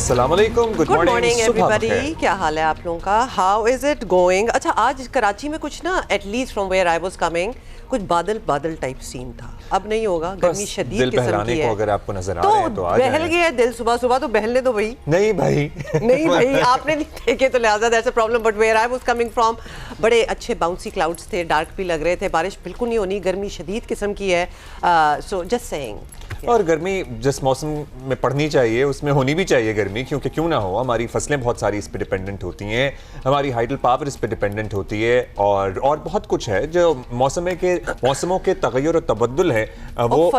अस्सलाम वालेकुम, good morning everybody. क्या हाल है आप लोगों का? How is it going? अच्छा, आज कराची में कुछ ना, at least from where I was coming, कुछ बादल बादल टाइप सीन था। अब नहीं होगा, गर्मी शदीद किस्म की है। अगर आपको नजर आ रहे हैं तो आ बहल गया दिल, सुबह सुबह तो बहलने दो भाई। नहीं भाई नहीं भाई, आपने नहीं देखे तो लिहाजा that's a problem. But where I was coming from बड़े अच्छे बाउंसी क्लाउड्स थे, डार्क भी लग रहे थे, बारिश बिल्कुल नहीं होनी, गर्मी शदीद किस्म की है। So just saying. और गर्मी जिस मौसम में पड़नी चाहिए उसमें होनी भी चाहिए गर्मी, क्योंकि क्यों ना हो, हमारी फसलें बहुत सारी इस पे डिपेंडेंट होती हैं, हमारी हाइडल पावर इस पे डिपेंडेंट होती है, और बहुत कुछ है जो मौसमों के तगय्युर और तबद्दुल है वो।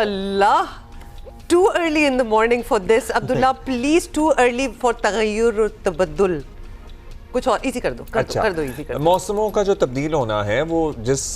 Too early in the morning for this Abdullah, please, too early for तगय्युर और तबद्दुल। कुछ और इजी कर दो, कर दो इजी कर दो। मौसमों का जो तब्दील होना है वो जिस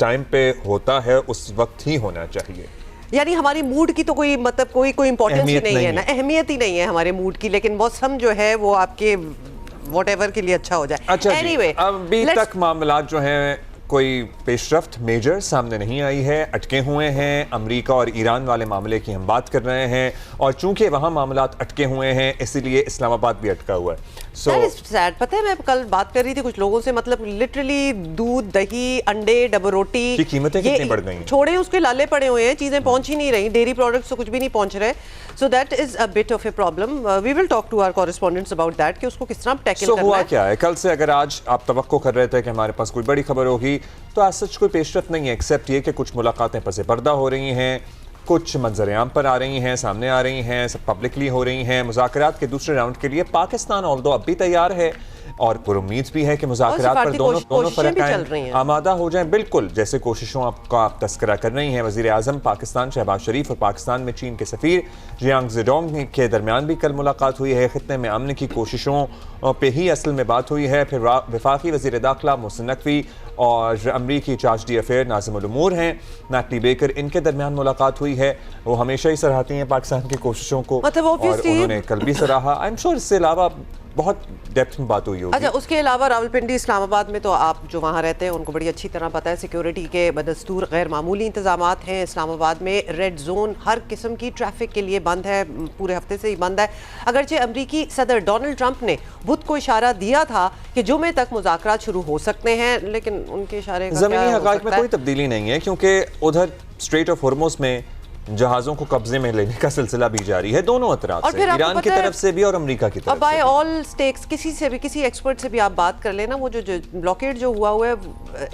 टाइम पे होता है उस वक्त ही होना चाहिए। यानी हमारी मूड की तो कोई मतलब कोई इंपॉर्टेंस ही नहीं है ना, अहमियत ही नहीं है हमारे मूड की, लेकिन मौसम जो है वो आपके व्हाटएवर के लिए अच्छा हो जाए। अच्छा, anyway, अभी तक मामलात जो हैं कोई पेशरफ्त मेजर सामने नहीं आई है, अटके हुए हैं। अमेरिका और ईरान वाले मामले की हम बात कर रहे हैं, और चूंकि वहाँ मामलात अटके हुए हैं इसीलिए इस्लामाबाद भी अटका हुआ है। सैड। पता है, मैं कल बात कर रही थी कुछ लोगों से, मतलब लिटरली दूध, दही, अंडे, डबल रोटी की कीमतें कितनी बढ़ गई हैं। छोड़े उसके लाले पड़े हुए हैं, चीजें पहुंच ही नहीं रही, डेयरी प्रोडक्ट्स तो कुछ भी नहीं पहुंच रहे। So that is a bit of a problem. We will talk to our correspondents about that कि उसको किस तरह टैकल करना है। हुआ क्या है कल से? अगर आज आप तवक्को कर रहे थे कि हमारे पास कोई बड़ी खबर होगी, तो आज सच कोई पेशरफ नहीं है, एक्सेप्ट ये कि कुछ मुलाकातें पसे पर्दा हो रही हैं, कुछ मंजर-ए-आम पर आ रही हैं, सामने आ रही हैं, सब पब्लिकली हो रही हैं। मुज़ाकरात के दूसरे राउंड के लिए पाकिस्तान ऑल्दो अब भी तैयार है, और पुरुम्मीद भी है कि मुज़ाकरात पर दोनों फरकाएं आमादा हो जाएं। बिल्कुल जैसे कोशिशों का आप तस्करा कर रही हैं वज़ीर आज़म पाकिस्तान शहबाज शरीफ और पाकिस्तान में चीन के सफ़ीर जियांग ज़ेडोंग के दरमियान भी कल मुलाकात हुई है। खित्ते में अमन की कोशिशों पे ही असल में बात हुई है। फिर वफाकी वज़ीर दाखिला मोहसिन नकवी और अमरीकी चार्ज डी अफेयर नाज़िमुल उमूर हैं नैटली बेकर, इनके दरमियान मुलाकात हुई है। वो हमेशा ही सराहती हैं पाकिस्तान की कोशिशों को, मतलब और उन्होंने कल भी सराहा। आई एम श्योर इससे अलावा बहुत डेप्थ में बात हुई होगी। अच्छा, उसके अलावा रावलपिंडी, इस्लामाबाद में तो आप जो वहाँ रहते हैं उनको बड़ी अच्छी तरह पता है, सिक्योरिटी के बदस्तूर गैर मामूली इंतजामात हैं। इस्लामाबाद में रेड जोन हर किस्म की ट्रैफिक के लिए बंद है, पूरे हफ्ते से ही बंद है। अगरचे अमरीकी सदर डोनाल्ड ट्रंप ने बुध को इशारा दिया था कि जुमे तक मुज़ाकरात शुरू हो सकते हैं, लेकिन उनके इशारे का ज़मीनी हक़ाइक़ में कोई तब्दीली नहीं है, क्योंकि उधर स्ट्रेट ऑफ हॉर्मुज़ में जहाज़ों को कब्जे में लेने का सिलसिला भी जारी है दोनों अतराफ से, ईरान की तरफ से भी और अमेरिका की तरफ से। बाय ऑल स्टेक्स, किसी से भी, किसी एक्सपर्ट से भी आप बात कर लेना, वो जो ब्लॉकेड जो हुआ है,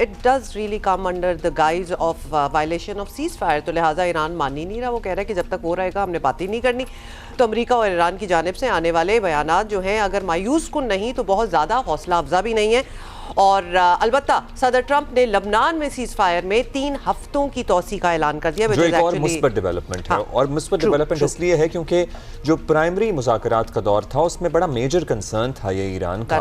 it does really come under the guys of violation of cease fire. तो लिहाजा ईरान मान ही नहीं रहा, वो कह रहा है कि जब तक वो रहेगा हमने बात ही नहीं करनी। तो अमेरिका और ईरान की जानिब से आने वाले बयानात जो हैं, अगर मायूस कुन नहीं तो बहुत ज़्यादा हौसला अफजा भी नहीं है। और अलबत्ता सदर ट्रंप ने लबनान में सीज फायर में 3 हफ्तों की तौसी का ऐलान कर दिया, जो एक और मुस्बत डेवलपमेंट है। और मुस्बत डेवलपमेंट इसलिए है क्योंकि जो प्राइमरी मुज़ाकरात का दौर था उसमें बड़ा मेजर कंसर्न था ये ईरान का,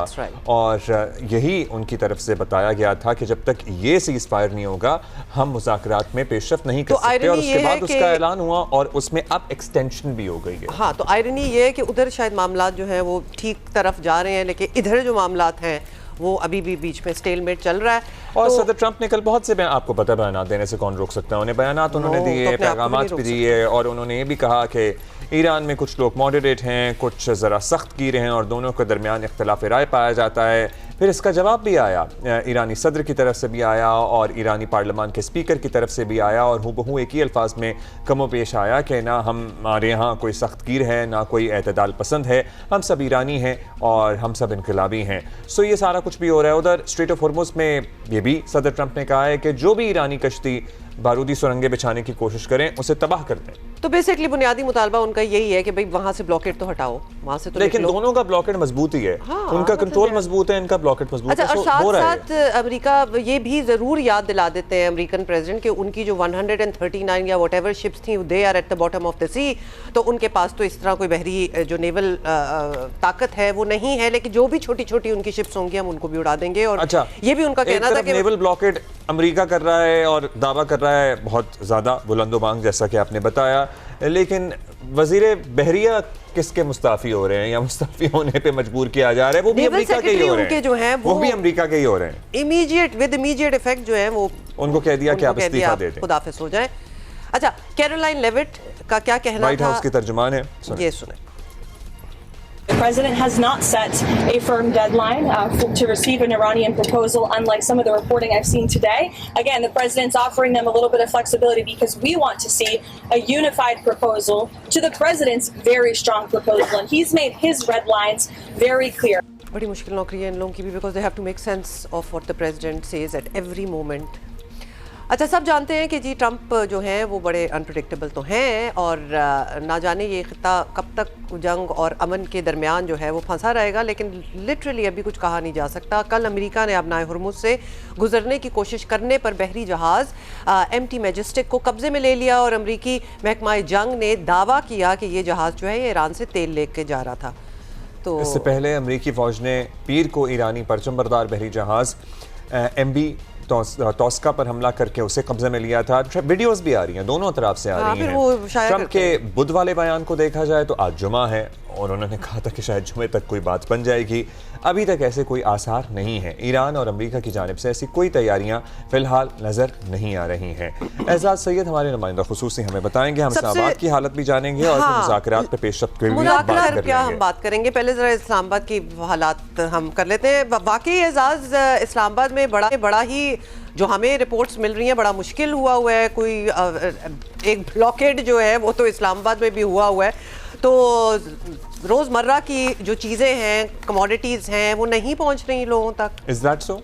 और यही उनकी तरफ से बताया गया था कि जब तक ये सीज फायर नहीं होगा हम मुज़ाकरात में पेशरफ नहीं कर सकते, और उसके बाद उसका ऐलान हुआ और उसमें अब एक्सटेंशन भी हो गई है। हाँ, तो आयरनी ये है कि उधर शायद मामलात जो हैं वो ठीक तरफ जा रहे हैं, लेकिन इधर जो मामलात हैं वो अभी भी बीच में स्टेलमेट चल रहा है। और सदर ट्रंप ने कल बहुत से आपको पता है बयान देने से कौन रोक सकता है, उन्हें बयानात उन्होंने दिए, पैगामात भी दिए, और उन्होंने ये भी कहा कि ईरान में कुछ लोग मॉडरेट हैं, कुछ ज़रा सख्त गिर हैं, और दोनों के दरमियान इख्तलाफ राय पाया जाता है। फिर इसका जवाब भी आया, ईरानी सदर की तरफ से भी आया और ईरानी पार्लियामान के स्पीकर की तरफ से भी आया, और हूबहू एक ही अल्फाज में कमो पेश आया कि ना हमारे यहाँ कोई सख्त गिर है, ना कोई एतदाल पसंद है, हम सब ईरानी हैं और हम सब इनकलाबी हैं। सो ये सारा कुछ भी हो रहा है। उधर स्ट्रेट ऑफ हॉर्मुज़ में ये भी सदर ट्रंप ने कहा है कि जो भी ईरानी कश्ती बारूदी सुरंगें बिछाने की कोशिश करें उसे तबाह कर दें। तो बेसिकली बुनियादी मुतालबा उनका यही है कि भाई वहां से ब्लॉकेट तो हटाओ, वहां से तो लेकिन दोनों का ब्लॉकेट मजबूत ही है। हाँ, उनका कंट्रोल मजबूत है, इनका ब्लॉकेट मजबूत है। अच्छा, और साथ साथ अमेरिका ये भी जरूर याद दिला देते हैं अमेरिकन प्रेसिडेंट कि उनकी जो 139 या व्हाटएवर शिप्स थी, they are at the bottom of the sea. तो उनके पास तो इस तरह कोई बहरी जो नेवल ताकत है वो नहीं है, लेकिन जो भी छोटी छोटी उनकी शिप्स होंगी हम उनको भी उड़ा देंगे। और अच्छा, ये भी उनका कहना था कि नेवल ब्लॉकेट अमेरिका कर रहा है और दावा कर रहा है बहुत ज़्यादा बुलंदो-बांग, जैसा कि आपने बताया, लेकिन वज़ीर बहरिया किसके मुस्ताफ़ी हो रहे हैं या मुस्ताफ़ी होने पे मजबूर किया जा रहा है, वो भी अमेरिका के ही हो रहे हैं, जो हैं वो भी अमेरिका के ही हो रहे हैं। इमीडिएट इफेक्ट जो है वो उनको कह दिया कि आप इस्तीफा दे दें, खुदाफिज हो जाए। अच्छा, कैरोलाइन लेविट का क्या कहना था? व्हाइट हाउस की तर्जुमान है, ये सुने। president has not set a firm deadline to receive an Iranian proposal, unlike some of the reporting I've seen today. Again, the president's offering them a little bit of flexibility because we want to see a unified proposal to the president's very strong proposal, and he's made his red lines very clear. बड़ी मुश्किल नौकरी है इन लोगों की भी, because they have to make sense of what the president says at every moment. अच्छा, सब जानते हैं कि जी ट्रंप जो हैं वो बड़े अनप्रेडिक्टेबल तो हैं, और ना जाने ये खिता कब तक जंग और अमन के दरमियान जो है वो फंसा रहेगा, लेकिन लिटरली अभी कुछ कहा नहीं जा सकता। कल अमेरिका ने अपना हुर्मुज़ से गुजरने की कोशिश करने पर बहरी जहाज़ एमटी मैजेस्टिक को कब्जे में ले लिया, और अमरीकी महकमा जंग ने दावा किया कि ये जहाज़ जो है ये ईरान से तेल लेके जा रहा था। तो इससे पहले अमरीकी फौज ने पीर को ईरानी परचम बहरी जहाज़ MV टॉस्का पर हमला करके उसे कब्जे में लिया था। वीडियोस भी आ रही हैं, दोनों तरफ से आ रही हैं। ट्रंप के बुध वाले बयान को देखा जाए तो आज जुमा है और उन्होंने कहा था कि शायद जुमे तक कोई बात बन जाएगी। अभी तक ऐसे कोई आसार नहीं है। ईरान और अमेरिका की जानिब से ऐसी कोई तैयारियां फिलहाल नजर नहीं आ रही हैं। एजाज सैयद हमारे नुमाइंदा खुसूसी हमें बताएंगे, हम इस्लामाबाद की हालत भी जानेंगे और मुज़ाकरात पे पेशरफ्त की भी बात करेंगे। पहले जरा इस्लामाबाद की हालात हम कर लेते हैं। वाकई एजाज इस्लामाबाद में बड़ा ही जो हमें रिपोर्ट्स मिल रही हैं बड़ा मुश्किल हुआ है। कोई एक ब्लॉकेड जो है वो तो इस्लामाबाद में भी हुआ है, तो रोजमर्रा की जो चीजें हैं, कमोडिटीज हैं, वो नहीं पहुंच रही लोगों तक। Is that so?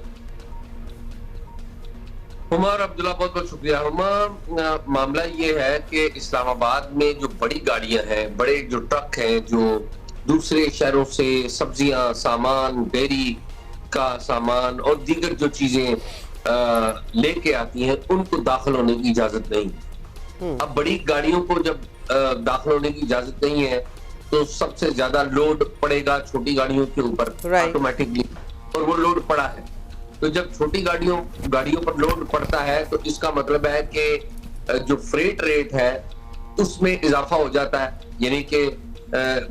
Omar Abdullah, बहुत बहुत शुक्रिया। उमर, मामला ये है कि इस्लामाबाद में जो बड़ी गाड़ियां हैं, बड़े जो ट्रक हैं जो दूसरे शहरों से सब्जियां, सामान, डेयरी का सामान और दीगर जो चीजें लेके आती हैं, उनको दाखिल होने की इजाजत नहीं। अब बड़ी गाड़ियों को जब दाखिल होने की इजाजत नहीं है तो सबसे ज्यादा लोड पड़ेगा छोटी गाड़ियों के ऊपर ऑटोमेटिकली, और वो लोड पड़ा है। तो जब छोटी गाड़ियों पर लोड पड़ता है तो इसका मतलब है कि जो फ्रेट रेट है उसमें इजाफा हो जाता है। यानी कि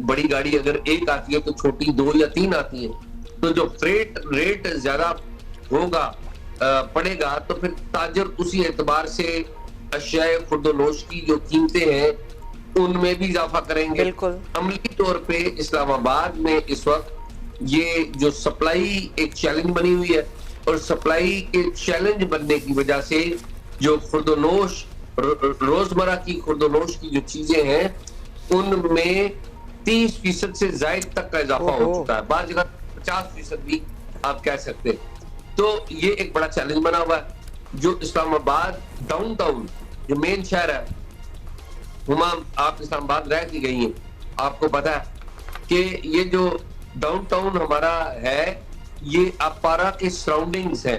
बड़ी गाड़ी अगर एक आती है तो छोटी 2 या 3 आती है, तो जो फ्रेट रेट ज्यादा होगा पड़ेगा तो फिर ताजर उसी एतबार से अशियाए खुर्दोनोश की जो कीमतें हैं उनमें भी इजाफा करेंगे। अमली तौर पे इस्लामाबाद में इस वक्त ये जो सप्लाई एक चैलेंज बनी हुई है, और सप्लाई के चैलेंज बनने की वजह से जो खुर्दोनोश रोजमर्रा की खुर्दोनोश की जो चीजें हैं उनमें 30% से ज्यादा तक का इजाफा हो चुका है, बाद जगह 50% भी आप कह सकते हैं। तो ये एक बड़ा चैलेंज बना हुआ है। जो इस्लामाबाद डाउनटाउन जो मेन शहर है, हुमाम आप इस्लामाबाद रह के गई हैं, आपको पता है कि ये जो डाउनटाउन हमारा है ये अपारा के सराउंडिंग्स है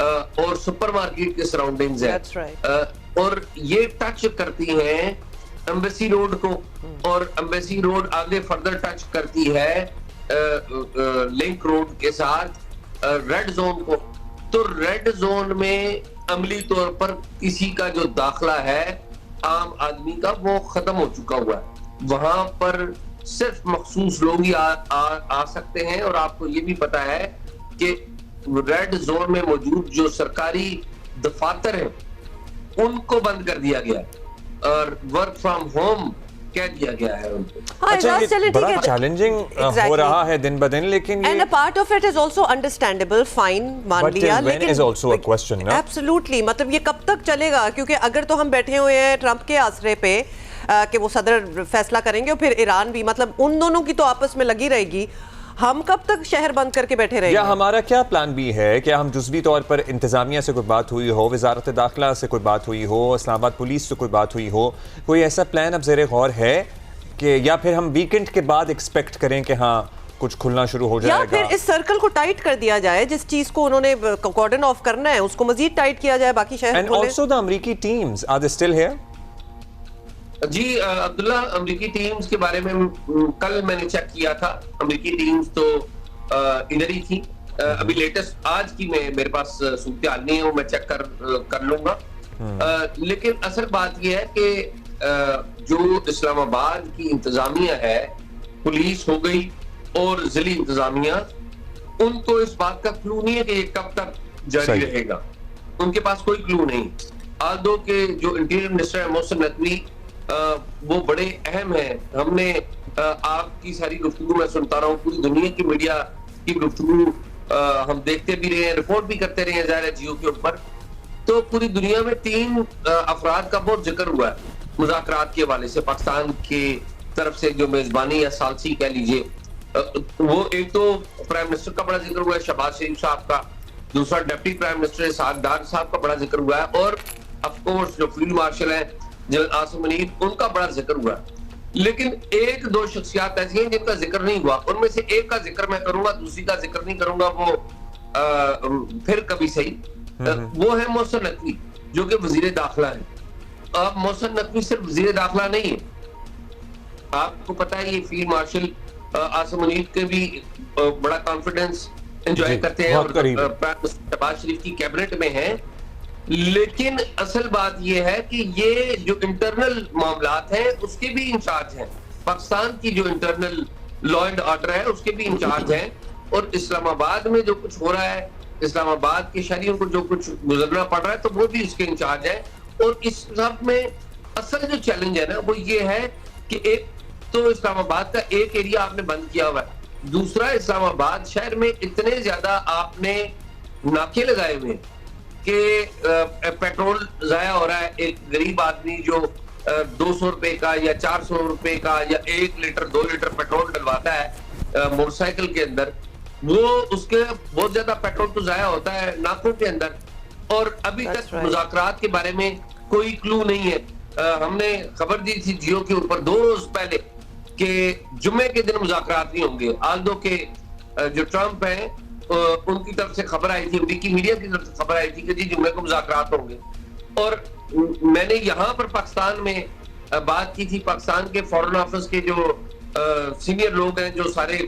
और सुपरमार्केट के सराउंडिंग्स है, और ये टच करती हैं एम्बेसी रोड को, और एम्बेसी रोड आगे फर्दर टच करती है लिंक रोड के साथ रेड जोन को। तो रेड जोन में अमली तौर पर किसी का जो दाखला है आम आदमी का वो खत्म हो चुका हुआ है। वहां पर सिर्फ मखसूस लोग ही आ सकते हैं, और आपको ये भी पता है कि रेड जोन में मौजूद जो सरकारी दफातर हैं उनको बंद कर दिया गया और वर्क फ्रॉम होम कह दिया गया है उनको। अच्छा, ये बड़ा चैलेंजिंग हो रहा है दिन ब दिन, लेकिन and a part of it is also understandable, fine मान लिया, लेकिन इज आल्सो अ क्वेश्चन ना। एब्सोल्युटली, मतलब ये कब तक चलेगा? क्योंकि अगर तो हम बैठे हुए हैं ट्रंप के आसरे पे कि वो सदर फैसला करेंगे, और फिर ईरान भी, मतलब उन दोनों की तो आपस में लगी रहेगी। हम कब तक शहर बंद करके बैठे रहेंगे? या हमारा क्या प्लान बी है? क्या हम जुज़वी तौर पर इंतजामिया से कोई बात हुई हो, वजारत दाखिला से कोई बात हुई हो, इस्लामाबाद पुलिस से कोई बात हुई हो, कोई ऐसा प्लान अब ज़ेरे गौर है कि, या फिर हम वीकेंड के बाद एक्सपेक्ट करें कि हाँ कुछ खुलना शुरू हो जाएगा? या फिर इस सर्कल को टाइट कर दिया जाए, जिस चीज को उन्होंने कॉर्डन ऑफ करना है उसको मजीद टाइट किया जाए, बाकी शहर एंड आल्सो द अमेरिकी teams are they still here? जी अब्दुल्ला, अमेरिकी टीम्स के बारे में कल मैंने चेक किया था। अमेरिकी टीम्स तो इधर ही थी। अभी लेटेस्ट आज की मेरे पास सूरत हाल नहीं है, वो मैं चेक कर लूंगा। लेकिन असल बात यह है कि जो इस्लामाबाद की इंतजामिया है, पुलिस हो गई और जिली इंतजामिया, उनको इस बात का क्लू नहीं है कि ये कब तक जारी रहेगा। उनके पास कोई क्लू नहीं। आल्दो के जो इंटीरियर मिनिस्टर है मोहसिन नकवी, वो बड़े अहम हैं। हमने आपकी सारी गुफ्तगू मैं सुनता रहा हूँ, पूरी दुनिया की मीडिया की गुफ्तगू हम देखते भी रहे हैं, रिपोर्ट भी करते रहे हैं ज़ाहिर है जियो के ऊपर। तो पूरी दुनिया में 3 अफराद का बहुत जिक्र हुआ है मुज़ाकरात के हवाले से, पाकिस्तान के तरफ से जो मेजबानी या सालसी कह लीजिए। वो एक तो प्राइम मिनिस्टर का बड़ा जिक्र हुआ है शहबाज शरीफ साहब का, दूसरा डिप्टी प्राइम मिनिस्टर इसहाक डार साहब का बड़ा जिक्र हुआ है, और ऑफ कोर्स जो फील्ड मार्शल है जनरल आसिम मुनीर, उनका बड़ा जिक्र हुआ है। लेकिन 1-2 शख्सियात ऐसी हैं जिनका जिक्र नहीं हुआ। उनमें से एक का जिक्र मैं करूंगा, दूसरी का जिक्र नहीं करूंगा, वो फिर कभी सही। वो है मोहसिन नकवी जो कि वजीर दाखिला है। अब मोहसिन नकवी सिर्फ वजीर दाखिला नहीं है, आपको पता है ये फील्ड मार्शल आसिम मुनीर के भी बड़ा कॉन्फिडेंस एंजॉय करते हैं और प्राइम मिनिस्टर शहबाज शरीफ की कैबिनेट में हैं। लेकिन असल बात यह है कि ये जो इंटरनल मामलात हैं उसके भी इंचार्ज हैं, पाकिस्तान की जो इंटरनल लॉ एंड ऑर्डर है उसके भी इंचार्ज हैं, और इस्लामाबाद में जो कुछ हो रहा है, इस्लामाबाद के शहरियों को जो कुछ गुजरना पड़ रहा है, तो वो भी इसके इंचार्ज है। और इस सब में असल जो चैलेंज है ना वो ये है कि एक तो इस्लामाबाद का एक एरिया आपने बंद किया हुआ है, दूसरा इस्लामाबाद शहर में इतने ज्यादा आपने नाके लगाए हुए कि पेट्रोल जाया हो रहा है। एक गरीब आदमी जो 200 रुपए का या 400 रुपए का या 1 लीटर 2 लीटर पेट्रोल डलवाता है मोटरसाइकिल के अंदर, वो उसके बहुत ज्यादा पेट्रोल तो जाया होता है नाकों के अंदर। और अभी तक मुज़ाकरात के बारे में कोई क्लू नहीं है। हमने खबर दी थी जियो के ऊपर 2 रोज पहले कि जुम्मे के दिन मुज़ाकरात नहीं होंगे, आल्दो के जो ट्रंप हैं उनकी तरफ से खबर आई थी, विकीमीडिया की तरफ से खबर आई थी कि जी जुम्मे को मुज़ाकरात होंगे। और मैंने यहाँ पर पाकिस्तान में बात की थी, पाकिस्तान के फॉरेन ऑफिस के जो सीनियर लोग हैं जो सारे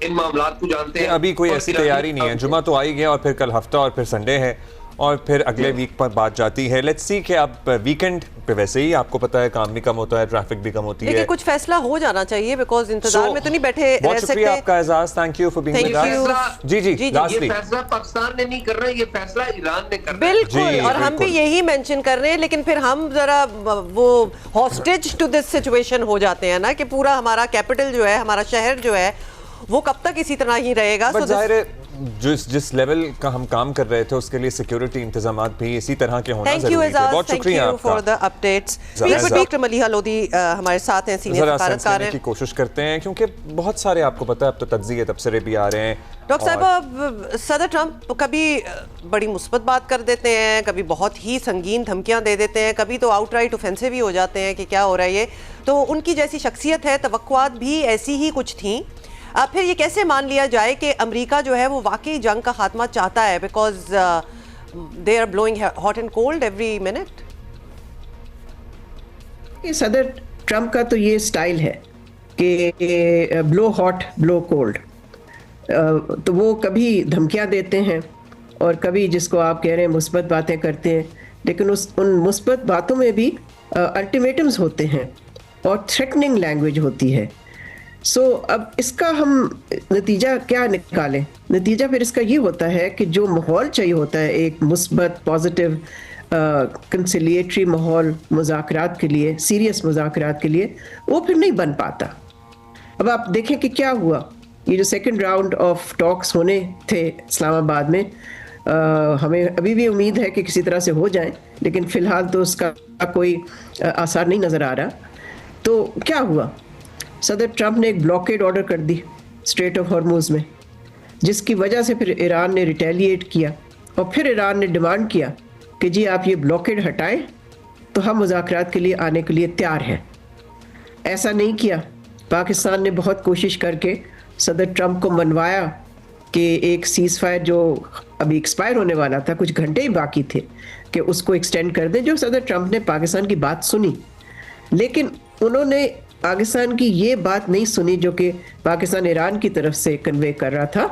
इन मामलात को जानते हैं। अभी कोई ऐसी तैयारी नहीं है, जुमा तो आ ही गया और फिर कल हफ्ता और फिर संडे है और फिर अगले वीक पर बात जाती है। लेट्स सी कि अब वीकेंड पे वैसे ही आपको पता है काम भी कम होता है, ट्रैफिक भी कम होती है, लेकिन कुछ फैसला हो जाना चाहिए बिकॉज़ इंतजार में तो नहीं बैठे रह सकते। बहुत शुक्रिया आपका Ejaz, thank you for being with us. जी ये फैसला पाकिस्तान ने नहीं कर रहा है, ये फैसला ईरान ने कर रहा है। बिल्कुल, और हम भी यही मेंशन कर रहे हैं, लेकिन फिर हम जरा वो हॉस्टेज टू दिस सिचुएशन हो जाते हैं ना कि पूरा हमारा कैपिटल जो है, हमारा शहर जो है, वो कब तक इसी तरह ही रहेगा। जाहिर है जिस लेवल का हम काम कर रहे थे उसके लिए सिक्योरिटी इंतजामात भी इसी तरह के होना जरूरी है। बहुत शुक्रिया आपका for the updates. Doctor Maliha Lodhi हमारे साथ हैं, सीनियर सफारतकार हैं। की कोशिश करते हैं क्योंकि बहुत सारे आपको पता है अब तो तज्जिए तबसरे भी आ रहे हैं। डॉक्टर साहब, सदर ट्रंप कभी बड़ी मुस्बत बात कर देते हैं, कभी बहुत ही संगीन धमकियां दे देते हैं, कभी तो आउटराइट ऑफेंसिव ही हो जाते हैं कि क्या हो रहा है ये। तो उनकी जैसी शख्सियत है, तवक्कुआत भी ऐसी ही कुछ थी। फिर ये कैसे मान लिया जाए कि अमेरिका जो है वो वाकई जंग का खात्मा चाहता है, because they are blowing hot and cold every minute. सदर ट्रंप का तो ये स्टाइल है कि ब्लो हॉट ब्लो कोल्ड, तो वो कभी धमकियां देते हैं और कभी जिसको आप कह रहे हैं मुस्बत बातें करते हैं, लेकिन उन मुस्बत बातों में भी अल्टीमेटम्स होते हैं और थ्रेटनिंग लैंग्वेज होती है। अब इसका हम नतीजा क्या निकालें? नतीजा फिर इसका ये होता है कि जो माहौल चाहिए होता है एक मुस्बत पॉजिटिव कंसिलिएटरी माहौल मुज़ाकरात के लिए, सीरियस मुज़ाकरात के लिए, वो फिर नहीं बन पाता। अब आप देखें कि क्या हुआ, ये जो सेकंड राउंड ऑफ टॉक्स होने थे इस्लामाबाद में, हमें अभी भी उम्मीद है कि किसी तरह से हो जाएं, लेकिन फ़िलहाल तो उसका कोई आसार नहीं नज़र आ रहा। तो क्या हुआ, सदर ट्रंप ने एक ब्लॉकेड ऑर्डर कर दी स्ट्रेट ऑफ हॉर्मुज़ में, जिसकी वजह से फिर ईरान ने रिटेलिएट किया और फिर ईरान ने डिमांड किया कि जी आप ये ब्लॉकेड हटाएं तो हम मुज़ाकरात के लिए आने के लिए तैयार हैं। ऐसा नहीं किया। पाकिस्तान ने बहुत कोशिश करके सदर ट्रंप को मनवाया कि एक सीज़ फायर जो अभी एक्सपायर होने वाला था, कुछ घंटे ही बाकी थे, कि उसको एक्सटेंड कर दें। जो सदर ट्रंप ने पाकिस्तान की बात सुनी, लेकिन उन्होंने पाकिस्तान की ये बात नहीं सुनी जो कि पाकिस्तान ईरान की तरफ से कन्वे कर रहा था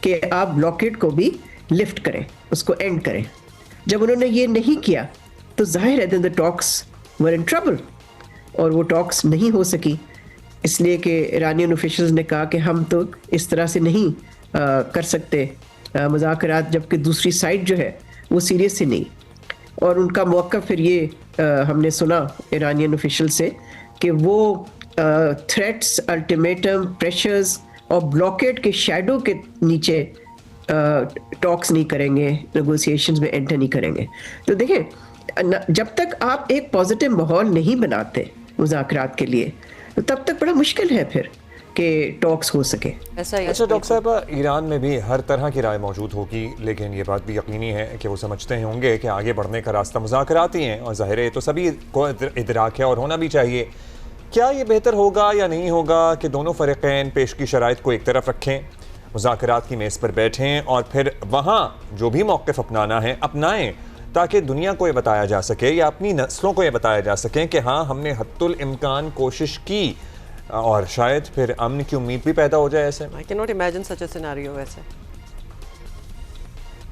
कि आप ब्लॉकेड को भी लिफ्ट करें, उसको एंड करें। जब उन्होंने ये नहीं किया तो जाहिर है the talks were in trouble, और वो टॉक्स नहीं हो सकी, इसलिए कि ईरानियन ऑफिशियल्स ने कहा कि हम तो इस तरह से नहीं कर सकते मुज़ाकरात, जबकि दूसरी साइड जो है वो सीरियस ही नहीं। और उनका मौक़िफ़ फिर ये हमने सुना ईरानियन ऑफिशियल से कि वो थ्रेट्स, अल्टीमेटम, प्रेशर्स और ब्लॉकेड के शैडो के नीचे टॉक्स नहीं करेंगे, नेगोशिएशंस में एंटर नहीं करेंगे। तो देखें, जब तक आप एक पॉजिटिव माहौल नहीं बनाते मुज़ाकरात के लिए, तो तब तक बड़ा मुश्किल है फिर कि टॉक्स हो सके। ऐसा ही अच्छा डॉक्टर साहब, ईरान में भी हर तरह की राय मौजूद होगी, लेकिन ये बात भी यकीनी है कि वो समझते होंगे कि आगे बढ़ने का रास्ता मुज़ाकरात ही हैं, और ज़ाहिर है तो सभी को इदराक है और होना भी चाहिए। क्या ये बेहतर होगा या नहीं होगा कि दोनों फ़रीक़ैन पेश की शराइत को एक तरफ रखें, मुज़ाकरात की मेज़ पर बैठें और फिर वहाँ जो भी मौक़िफ़ अपनाना है अपनाएं, ताकि दुनिया को ये बताया जा सके या अपनी नस्लों को ये बताया जा सके कि हाँ, हमने हद्दुल इम्कान कोशिश की, और शायद फिर अमन की उम्मीद भी पैदा हो जाए। ऐसे I can not imagine such a scenario. वैसे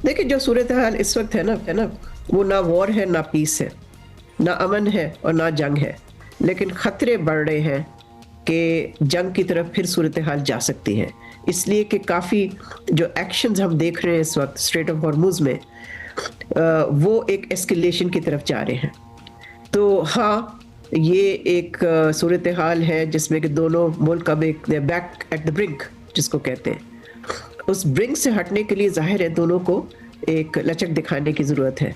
देखिए, जो सूरत हाल इस वक्त है ना, वो ना वॉर है ना पीस है, ना अमन है और ना जंग है, लेकिन ख़तरे बढ़ रहे हैं कि जंग की तरफ फिर सूरत हाल जा सकती है। इसलिए कि काफ़ी जो एक्शंस हम देख रहे हैं इस वक्त स्ट्रेट ऑफ हॉर्मुज़ में, वो एक एस्केलेशन की तरफ जा रहे हैं। तो हाँ, ये एक सूरत हाल है जिसमें कि दोनों मुल्क अब एक बैक एट द ब्रिंक जिसको कहते हैं, उस ब्रिंक से हटने के लिए ज़ाहिर है दोनों को एक लचक दिखाने की ज़रूरत है।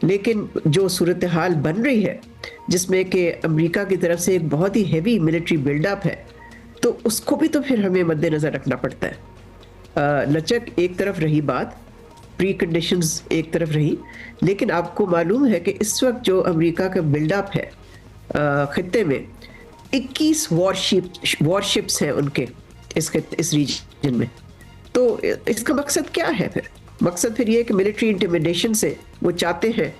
लेकिन जो सूरत हाल बन रही है जिसमें कि अमेरिका की तरफ से एक बहुत ही हेवी मिलिट्री बिल्डअप है, तो उसको भी तो फिर हमें मद्देनज़र रखना पड़ता है। लचक एक तरफ रही बात, प्री कंडीशंस एक तरफ रही, लेकिन आपको मालूम है कि इस वक्त जो अमेरिका का बिल्डअप है खित्ते में, 21 वॉरशिप्स हैं उनके इस रीजन में। तो इसका मकसद क्या है फिर? मकसद फिर ये है कि मिलिट्री इंटिमिडेशन से वो चाहते हैं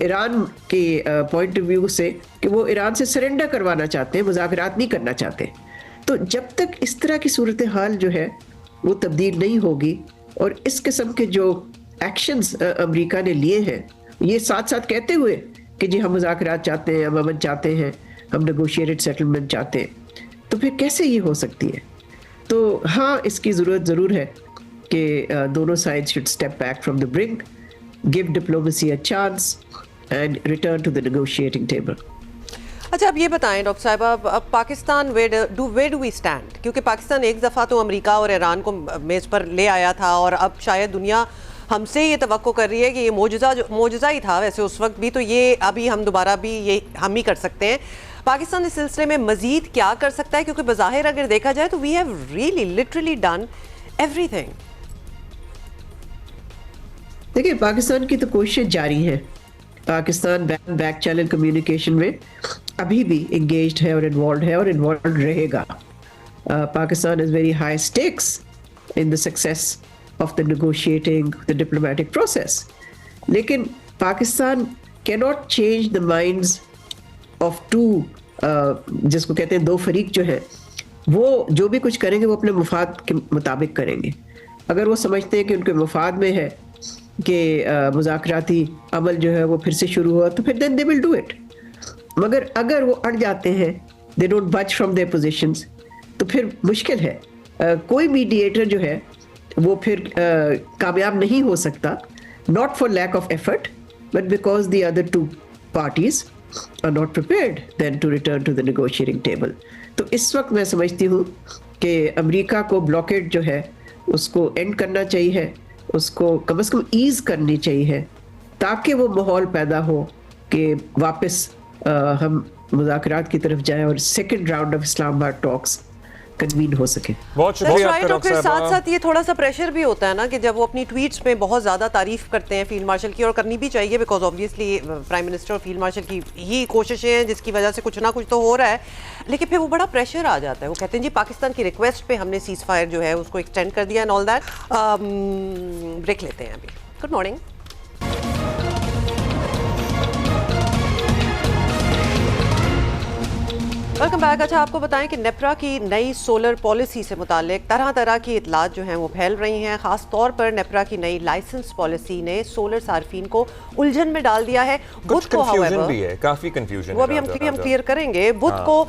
ईरान के पॉइंट ऑफ व्यू से कि वो ईरान से सरेंडर करवाना चाहते हैं, मुज़ाकरात नहीं करना चाहते। तो जब तक इस तरह की सूरत हाल जो है वो तब्दील नहीं होगी, और इस किस्म के जो एक्शंस अमेरिका ने लिए हैं, ये साथ साथ कहते हुए कि जी हम मुज़ाकरात चाहते हैं, हम अमन चाहते हैं, हम नेगोशिएटेड सेटलमेंट चाहते हैं, तो फिर कैसे ये हो सकती है? तो हाँ, इसकी ज़रूरत ज़रूर है कि दोनों side should step back from the brink, give diplomacy a chance and return to the negotiating table. अच्छा, अब ये बताएं डॉक्टर साहब, अब Pakistan where do we stand? क्योंकि पाकिस्तान एक दफ़ा तो अमेरिका और ईरान को मेज़ पर ले आया था, और अब शायद दुनिया हमसे ये तवक्को कर रही है कि ये मोजज़ा ही था वैसे उस वक्त भी, तो ये अभी हम दोबारा भी ये हम ही कर सकते हैं। पाकिस्तान इस सिलसिले में मज़ीद क्या कर सकता है? क्योंकि बज़ाहिर अगर देखा जाए तो we have really literally done everything. देखिए, पाकिस्तान की तो कोशिश जारी है। पाकिस्तान बैक चैनल कम्युनिकेशन में अभी भी इंगेज्ड है और इन्वॉल्व रहेगा। Pakistan is very high stakes in the success of the negotiating the diplomatic process, लेकिन Pakistan cannot change the minds of two जिसको कहते हैं दो फरीक जो है, वो जो भी कुछ करेंगे वो अपने मुफाद के मुताबिक करेंगे। अगर वो समझते हैं कि उनके मुफाद में है कि मुज़ाकराती अमल जो है वो फिर से शुरू हुआ, तो फिर then they will do it। मगर अगर वो अड़ जाते हैं, they don't budge from their positions, तो फिर मुश्किल है। कोई मीडिएटर जो है वो फिर कामयाब नहीं हो सकता, not for lack of effort, but because the other two parties are not prepared then to return to the negotiating table। तो इस वक्त मैं समझती हूँ कि अमेरिका को ब्लॉकेड जो है उसको एंड करना चाहिए, उसको कम से कम ईज करनी चाहिए, ताकि वो माहौल पैदा हो कि वापस हम मुज़ाकरात की तरफ जाएं और second round of Islamabad talks convene हो सके। बहुत शुक्रिया आपका और डॉक्टर फिर साहब। साथ साथ ये थोड़ा सा प्रेशर भी होता है ना कि जब वो अपनी ट्वीट्स में बहुत ज़्यादा तारीफ करते हैं फील्ड मार्शल की, और करनी भी चाहिए, बिकॉज ऑब्वियसली प्राइम मिनिस्टर और फील्ड मार्शल की ही कोशिशें हैं जिसकी वजह से कुछ ना कुछ तो हो रहा है, लेकिन फिर वो बड़ा प्रेशर आ जाता है। वो कहते हैं जी पाकिस्तान की रिक्वेस्ट पे हमने सीज फायर जो है उसको एक्सटेंड कर दिया एंड ऑल दैट। ब्रेक लेते हैं अभी। Good morning. Welcome back. अच्छा, आपको बताएं कि नेपरा की नई सोलर पॉलिसी से मुतालिक तरह तरह की इतलात जो हैं वो फैल रही हैं। ख़ास तौर पर नेपरा की नई लाइसेंस पॉलिसी ने सोलर सार्फिन को उलझन में डाल दिया है। कुछ कंफ्यूजन भी है, काफ़ी कंफ्यूजन वो भी हम क्लियर करेंगे। बुध को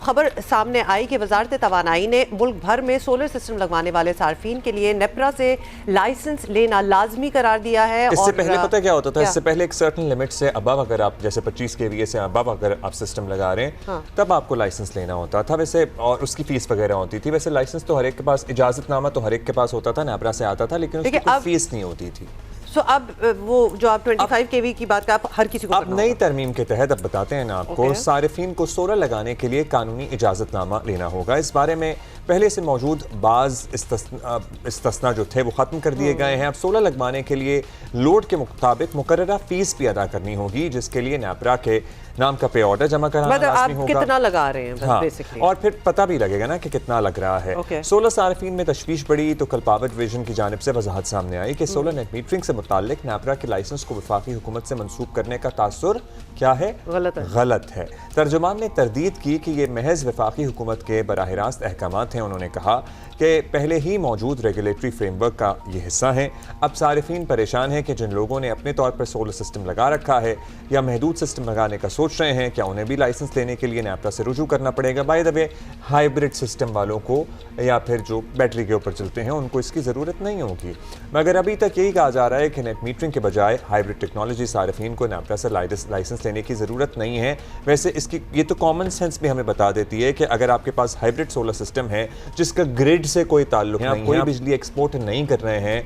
खबर सामने आई कि वजारत तवानाई ने मुल्क भर में सोलर सिस्टम लगवाने वाले सार्फिन के लिए नेपरा से लाइसेंस लेना लाजमी करार दिया है। इससे पहले पता क्या होता था? इससे पहले एक सर्टेन लिमिट से अबव, अगर आप जैसे 25 kVA से अबव अगर आप सिस्टम लगा रहे हैं तब आपको लाइसेंस लेना होता था वैसे, और उसकी फीस वगैरह होती थी। वैसे लाइसेंस तो हर एक के पास, इजाजतनामा तो हर एक के पास होता था, नेपरा से आता था, लेकिन उसकी कोई फीस नहीं होती थी। सो अब वो जो आप 25 kV की बात का आप हर किसी को अब नई तरमीम के तहत अब बताते हैं ना आपको, सारिफिन को सोलर लगाने के लिए कानूनी इजाजतनामा लेना होगा। इस बारे में पहले से मौजूद बाज इस्तना जो थे वो ख़त्म कर दिए गए हैं। अब सोलर लगवाने के लिए लोड के मुताबिक मुकर्ररा फीस भी अदा करनी होगी, जिसके लिए नेपरा के नाम का पे ऑर्डर जमा कराना लाज़मी होगा। कितना लगा रहे हैं हाँ, बेसिकली, और फिर पता भी लगेगा ना कि कितना लग रहा है। सोलर सार्फिन में तशवीश बढ़ी तो कल पावर डिवीजन की जानिब से वजाहत सामने आई कि सोलर नेट मीटरिंग से मुताल्लिक नेपरा के लाइसेंस को वफाकी हुकूमत से मंसूब करने का तासुर क्या है? गलत है। तर्जुमान ने तरदीद की कि ये महज वफाकी हुकूमत के बराह रास्त अहकामात हैं। उन्होंने कहा कि पहले ही मौजूद रेगुलेटरी फ्रेमवर्क का ये हिस्सा है। अब सारिफिन परेशान हैं कि जिन लोगों ने अपने तौर पर सोलर सिस्टम लगा रखा है या महदूद सिस्टम लगाने का सोच रहे हैं, क्या उन्हें भी लाइसेंस लेने के लिए नेपरा से रुजू करना पड़ेगा? By the way, hybrid system वालों को या फिर जो बैटरी के ऊपर चलते हैं उनको इसकी ज़रूरत नहीं होगी। मगर अभी तक यही कहा जा रहा है कि नेट मीटरिंग के बजाय हाइब्रिड टेक्नोलॉजी सारिफिन को नेपरा से लाइसेंस लेने की ज़रूरत नहीं है। वैसे इसकी ये तो कॉमन सेंस भी हमें बता देती है कि अगर आपके पास हाइब्रिड सोलर सिस्टम है जिसका ग्रिड से कोई ताल्लुक नहीं है, कोई बिजली एक्सपोर्ट नहीं कर रहे हैं,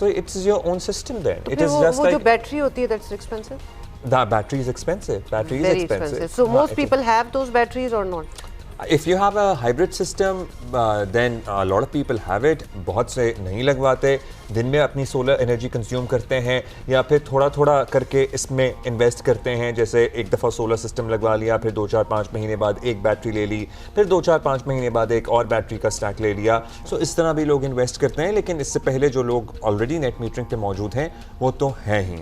तो it's your own system then. It is just like जो बैटरी होती है that's expensive. The battery is expensive. Battery is expensive. So most people have those batteries or not? If you have a hybrid system, then a lot of people have it. बहुत से नहीं लगवाते, दिन में अपनी solar energy consume करते हैं या फिर थोड़ा थोड़ा करके इसमें इन्वेस्ट करते हैं। जैसे एक दफ़ा सोलर सिस्टम लगवा लिया, फिर 2-4-5 महीने बाद एक बैटरी ले ली, फिर 2-4-5 महीने बाद एक और बैटरी का स्टैक ले लिया। सो इस तरह भी लोग इन्वेस्ट करते हैं, लेकिन इससे पहले जो लोग ऑलरेडी नेट मीटरिंग पे मौजूद हैं वो तो हैं ही।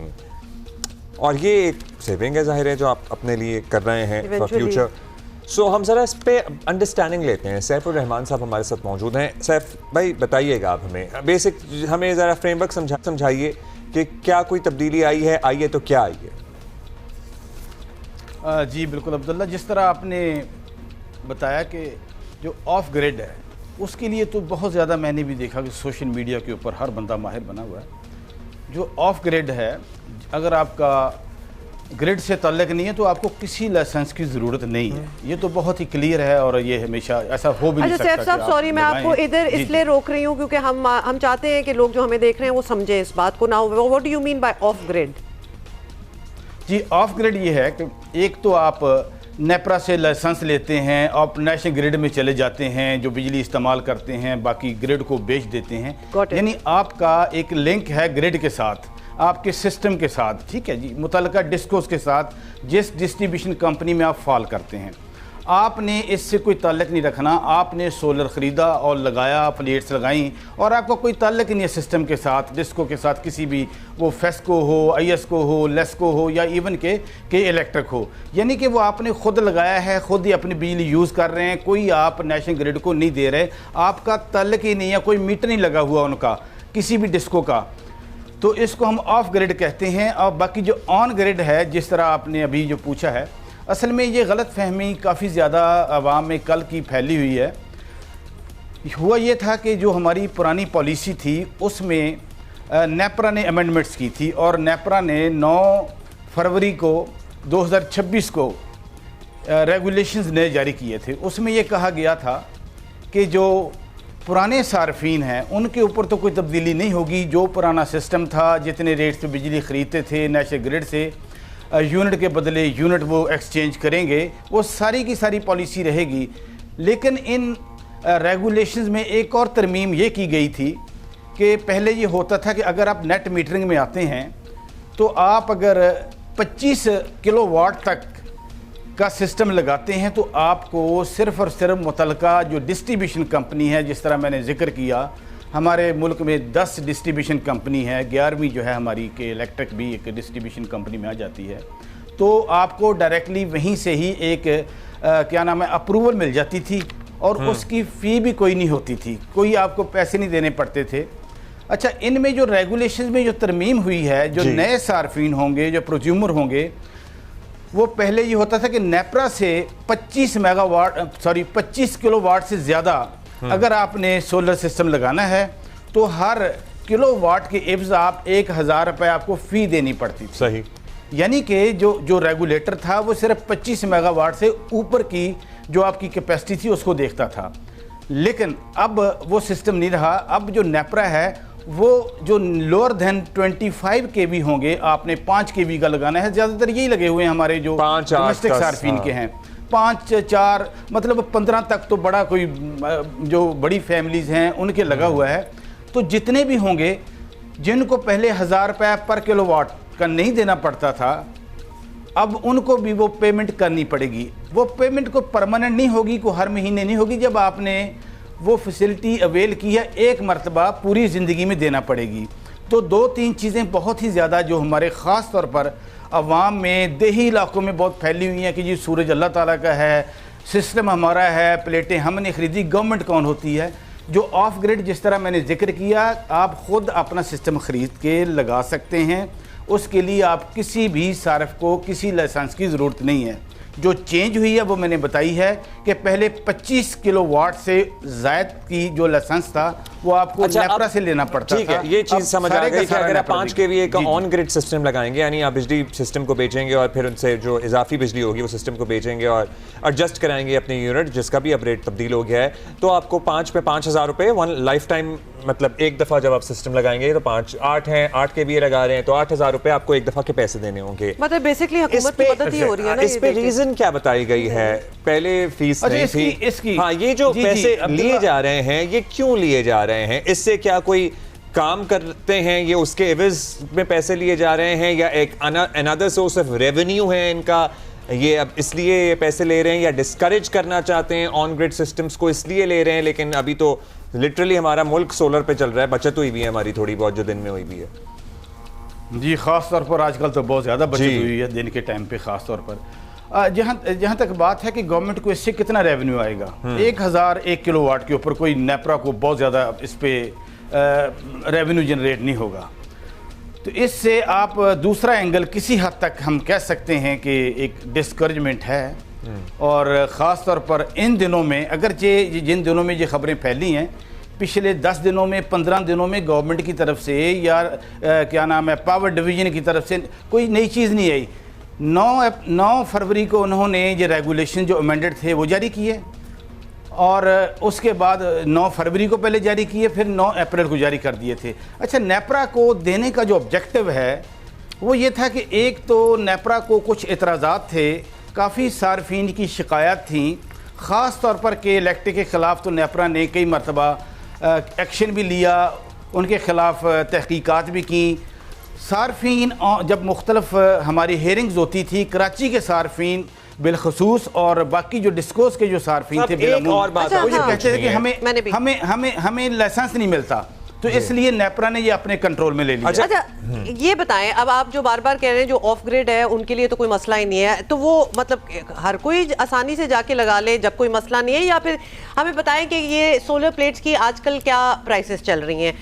और ये एक सेविंग है, जाहिर है, जो आप अपने लिए कर रहे हैं फॉर फ्यूचर। सो हम ज़रा इस पे अंडरस्टैंडिंग लेते हैं। सैफुर रहमान साहब हमारे साथ मौजूद हैं। सैफ भाई, बताइएगा आप हमें बेसिक, हमें ज़रा फ्रेमवर्क समझाइए कि क्या कोई तब्दीली आई है तो क्या आई है? जी बिल्कुल अब्दुल्ला, जिस तरह आपने बताया कि जो ऑफ ग्रिड है उसके लिए तो बहुत ज़्यादा मैंने भी देखा कि सोशल मीडिया के ऊपर हर बंदा माहिर बना हुआ है। जो ऑफ ग्रिड है, अगर आपका ग्रिड से ताल्लुक़ नहीं है तो आपको किसी लाइसेंस की ज़रूरत नहीं है। ये तो बहुत ही क्लियर है और ये हमेशा ऐसा हो भी नहीं सकता। सैफ साहब, सॉरी मैं आपको इधर इसलिए रोक रही हूँ क्योंकि हम चाहते हैं कि लोग जो हमें देख रहे हैं वो समझे इस बात को। ना what do you mean by off grid? जी, ऑफ ग्रिड ये है कि एक तो आप नेपरा से लाइसेंस लेते हैं, आप नेशनल ग्रिड में चले जाते हैं, जो बिजली इस्तेमाल करते हैं, बाकी ग्रिड को बेच देते हैं। यानी आपका एक लिंक है ग्रिड के साथ, आपके सिस्टम के साथ, ठीक है जी, मुतल्लिका डिस्कोस के साथ, जिस डिस्ट्रीब्यूशन कंपनी में आप फॉल करते हैं। आपने इससे कोई ताल्लुक़ नहीं रखना। आपने सोलर ख़रीदा और लगाया, प्लेट्स लगाई, और आपका कोई ताल्लुक़ नहीं है सिस्टम के साथ, डिस्को के साथ, किसी भी, वो फेस्को हो, ISCO हो, लेस्को हो या इवन के इलेक्ट्रिक हो। यानी कि वो आपने ख़ुद लगाया है, ख़ुद ही अपनी बिजली यूज़ कर रहे हैं, कोई आप नेशनल ग्रिड को नहीं दे रहे, आपका ताल्लुक़ ही नहीं है, कोई मीटर नहीं लगा हुआ उनका किसी भी डिस्को का। तो इसको हम ऑफ ग्रिड कहते हैं। और बाकी जो ऑन ग्रिड है, जिस तरह आपने अभी जो पूछा है, असल में ये गलत फहमी काफ़ी ज़्यादा आवाम में कल की फैली हुई है। हुआ ये था कि जो हमारी पुरानी पॉलिसी थी उसमें नेपरा ने अमेंडमेंट्स की थी और नेपरा ने 9 फरवरी को 2026 को रेगुलेशंस नए जारी किए थे। उसमें ये कहा गया था कि जो पुराने सार्फिन हैं उनके ऊपर तो कोई तब्दीली नहीं होगी। जो पुराना सिस्टम था, जितने रेट्स पे बिजली ख़रीदते थे नेशनल ग्रिड से, यूनिट के बदले यूनिट वो एक्सचेंज करेंगे, वो सारी की सारी पॉलिसी रहेगी। लेकिन इन रेगुलेशंस में एक और तरमीम ये की गई थी कि पहले ये होता था कि अगर आप नेट मीटरिंग में आते हैं तो आप अगर 25 किलोवाट तक का सिस्टम लगाते हैं तो आपको सिर्फ़ और सिर्फ मुतल्लिका जो डिस्ट्रीब्यूशन कंपनी है, जिस तरह मैंने जिक्र किया, हमारे मुल्क में 10 डिस्ट्रीब्यूशन कंपनी है, 11वीं जो है हमारी के इलेक्ट्रिक भी एक डिस्ट्रीब्यूशन कंपनी में आ जाती है, तो आपको डायरेक्टली वहीं से ही एक क्या नाम है अप्रूवल मिल जाती थी और उसकी फ़ी भी कोई नहीं होती थी, कोई आपको पैसे नहीं देने पड़ते थे। अच्छा, इनमें जो रेगुलेशन में जो तरमीम हुई है, जो नए सार्फिन होंगे, जो प्रोज्यूमर होंगे, वो पहले ये होता था कि नेपरा से 25 किलोवाट से ज़्यादा अगर आपने सोलर सिस्टम लगाना है तो हर किलोवाट के एवज आप 1000 रुपये आपको फ़ी देनी पड़ती थी। सही। यानी कि जो रेगुलेटर था वो सिर्फ 25 मेगावाट से ऊपर की जो आपकी कैपेसिटी थी उसको देखता था। लेकिन अब वो सिस्टम नहीं रहा। अब जो नेपरा है वो जो लोअर देन 25 केवी होंगे, आपने 5 केवी का लगाना है। ज़्यादातर यही लगे हुए हैं हमारे जो डोमेस्टिक सार्फिन के हैं, 5, 4 मतलब 15 तक तो बड़ा कोई जो बड़ी फैमिलीज़ हैं उनके लगा हुआ है। तो जितने भी होंगे जिनको पहले 1000 रुपये पर किलोवाट का नहीं देना पड़ता था, अब उनको भी वो पेमेंट करनी पड़ेगी। वो पेमेंट को परमानेंट नहीं होगी, को हर महीने नहीं होगी। जब आपने वो फैसिलिटी अवेल की है एक मरतबा पूरी ज़िंदगी में देना पड़ेगी। तो 2-3 चीज़ें बहुत ही ज़्यादा जो हमारे ख़ास तौर पर अवाम में देही इलाकों में बहुत फैली हुई हैं कि जी सूरज अल्लाह ताला का है, सिस्टम हमारा है, प्लेटें हमने ख़रीदी, गवर्नमेंट कौन होती है। जो ऑफ ग्रिड जिस तरह मैंने जिक्र किया, आप ख़ुद अपना सिस्टम ख़रीद के लगा सकते हैं। उसके लिए आप किसी भी सार्फ को किसी लाइसेंस की ज़रूरत नहीं है। जो चेंज हुई है वो मैंने बताई है कि पहले 25 किलोवाट से ज़ायद की जो लाइसेंस था वो आपको नेपरा से लेना पड़ता था। ठीक है, ये चीज़ समझ आ गई कि अगर आप 5 केवीए का ऑन ग्रिड सिस्टम लगाएंगे, यानी आप बिजली सिस्टम को बेचेंगे और फिर उनसे जो इजाफी बिजली होगी वो सिस्टम को बेचेंगे और एडजस्ट कराएंगे अपने यूनिट, जिसका भी अब रेट तब्दील हो गया है, तो आपको 5 पे 5000 रुपये वन लाइफ टाइम, मतलब एक दफ़ा जब आप सिस्टम लगाएंगे तो 8 केवीए लगा रहे हैं तो 8000 रुपये आपको एक दफ़ा के पैसे देने होंगे। मतलब बेसिकली हुकूमत की मदद ही हो रही है ना। इस पे रीजन क्या बताई गई है? पहले फीस नहीं थी। हाँ, ये जो पैसे लिए जा रहे हैं ये क्यों लिए जा रहे हैं? इससे क्या कोई काम करते हैं ये उसके एवज में पैसे लिए जा रहे हैं, या एक अनदर सोर्स ऑफ रेवेन्यू है इनका, ये अब इसलिए ये पैसे ले रहे हैं, या डिस्करेज करना चाहते हैं ऑन ग्रिड सिस्टम्स को इसलिए ले रहे हैं? लेकिन अभी तो लिटरली हमारा मुल्क सोलर पे चल रहा है, बचत हुई भी है हमारी थोड़ी बहुत जो दिन में हुई भी है। जी, ख़ास तौर पर आजकल तो बहुत ज़्यादा बचत हुई है दिन के टाइम पे ख़ास तौर पर। जहाँ तक बात है कि गवर्नमेंट को इससे कितना रेवेन्यू आएगा, 1001 किलोवाट के ऊपर कोई नेपरा को बहुत ज़्यादा इस पर रेवेन्यू जनरेट नहीं होगा। तो इससे आप दूसरा एंगल किसी हद तक हम कह सकते हैं कि एक डिस्करेजमेंट है। और ख़ास तौर पर इन दिनों में, अगर जिन दिनों में ये खबरें फैली हैं, पिछले 10 दिनों में 15 दिनों में गवर्नमेंट की तरफ से या क्या नाम है पावर डिवीज़न की तरफ से कोई नई चीज़ नहीं आई। 9 फरवरी को उन्होंने ये रेगुलेशन जो अमेंडेड थे वो जारी किए और उसके बाद 9 फरवरी को पहले जारी किए, फिर 9 अप्रैल को जारी कर दिए थे। अच्छा, नेपरा को देने का जो ऑब्जेक्टिव है वो ये था कि एक तो नेपरा को कुछ एतराज़ात थे, काफ़ी सार्फिन की शिकायत थी, ख़ास तौर पर के इलेक्ट्रिक के ख़िलाफ़ तो नेपरा ने कई मरतबा एक्शन भी लिया, उनके ख़िलाफ़ तहकीकात भी की। सार्फिन जब मुख्तलिफ हमारी हेयरिंग्स होती थी, कराची के सार्फिन बिलखसूस और बाकी जो डिस्कोस के जो सार्फिन थे और बात वो ये कहते थे कि हमें लाइसेंस नहीं मिलता, तो इसलिए नेपरा ने ये अपने कंट्रोल में ले लिया। अच्छा, ये बताएं, अब आप जो बार बार कह रहे हैं जो ऑफ ग्रिड है उनके लिए तो कोई मसला ही नहीं है, तो वो मतलब हर कोई आसानी से जाके लगा ले जब कोई मसला नहीं है? या फिर हमें बताएं कि ये सोलर प्लेट्स की आजकल क्या प्राइसेस चल रही हैं?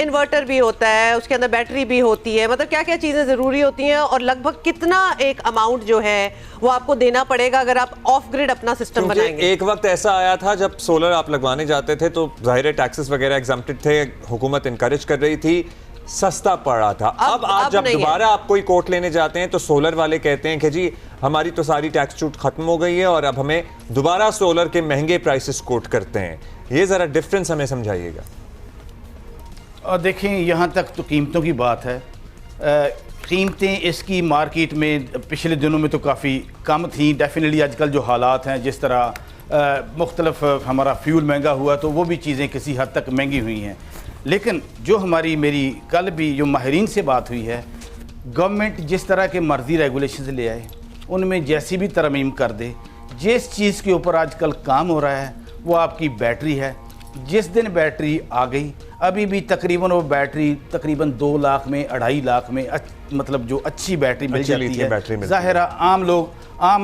इन्वर्टर भी होता है, उसके अंदर बैटरी भी होती है, मतलब क्या क्या चीज़ें ज़रूरी होती हैं और लगभग कितना एक अमाउंट जो है वो आपको देना पड़ेगा अगर आप ऑफ ग्रिड अपना सिस्टम बनाएंगे? एक वक्त ऐसा आया था जब सोलर आप लगवाने जाते थे तो ज़ाहिर टैक्सेस वगैरह एग्जम्प्टेड थे, हुकूमत इनकरेज कर रही थी, सस्ता पड़ रहा था। अब आप जब दोबारा आप कोई कोट लेने जाते हैं तो सोलर वाले कहते हैं कि जी हमारी तो सारी टैक्स छूट खत्म हो गई है और अब हमें दोबारा सोलर के महंगे प्राइसेस कोट करते हैं। ये ज़रा डिफरेंस हमें समझाइएगा। और देखें, यहाँ तक तो कीमतों की बात है। कीमतें इसकी मार्केट में पिछले दिनों में तो काफ़ी कम थी। डेफिनेटली आजकल जो हालात हैं, जिस तरह मुख्तलिफ हमारा फ्यूल महंगा हुआ तो वो भी चीज़ें किसी हद तक महंगी हुई हैं। लेकिन जो मेरी कल भी जो माहिरीन से बात हुई है, गवर्नमेंट जिस तरह के मर्जी रेगुलेशन ले आए, उनमें जैसी भी तरमीम कर दे, जिस चीज़ के ऊपर आजकल काम हो रहा है वो आपकी बैटरी है। जिस दिन बैटरी आ गई, अभी भी तकरीबन वो बैटरी तकरीबन 2 लाख में 2.5 लाख में मतलब जो अच्छी बैटरी मिल जाती है, ज़ाहिर आम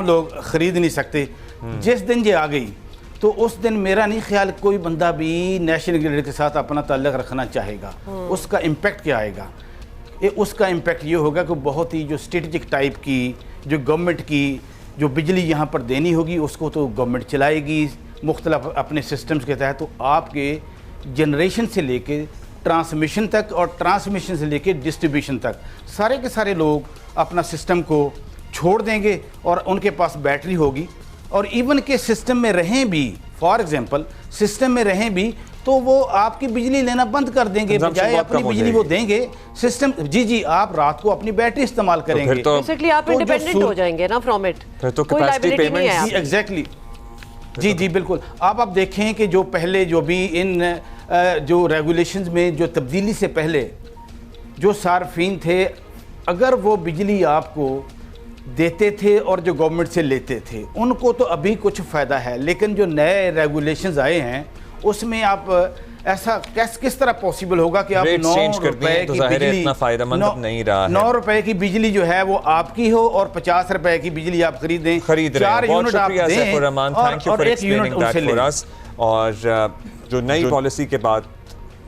लोग ख़रीद नहीं सकते। जिस दिन ये आ गई तो उस दिन मेरा नहीं ख्याल कोई बंदा भी नेशनल ग्रिड के साथ अपना ताल्लुक रखना चाहेगा। उसका इम्पेक्ट क्या आएगा? उसका इम्पेक्ट ये होगा कि बहुत ही जो स्ट्रेटजिक टाइप की जो गवर्नमेंट की जो बिजली यहाँ पर देनी होगी उसको तो गवर्नमेंट चलाएगी मुख्तलिफ अपने सिस्टम्स के तहत। तो आपके जनरेशन से लेके ट्रांसमिशन तक और ट्रांसमिशन से लेके डिस्ट्रीब्यूशन तक सारे के सारे लोग अपना सिस्टम को छोड़ देंगे और उनके पास बैटरी होगी। और इवन के सिस्टम में रहें भी, फॉर एग्जांपल सिस्टम में रहें भी, तो वो आपकी बिजली लेना बंद कर देंगे, बजाय अपनी बिजली वो देंगे सिस्टम। जी आप रात को अपनी बैटरी इस्तेमाल करेंगे तो बेसिकली आप इंडिपेंडेंट हो जाएंगे ना फ्रॉम इट, फिर तो कोई कैपेसिटी liability नहीं है पेमेंट आप। एग्जैक्टली जी बिल्कुल। आप देखें कि जो पहले जो भी इन जो रेगुलेशंस में जो तब्दीली से पहले जो सार्फिन थे, अगर वो बिजली आपको देते थे और जो गवर्नमेंट से लेते थे उनको तो अभी कुछ फ़ायदा है, लेकिन जो नए रेगुलेशंस आए हैं उसमें आप ऐसा किस तरह पॉसिबल होगा कि आप 9 रुपए की बिजली, नहीं रहा 9 रुपए की बिजली जो है वो आपकी हो और 50 रुपए की बिजली आप खरीद रहे 4 यूनिट आप दें और 1 यूनिट उनसे लें। और जो नई पॉलिसी के बाद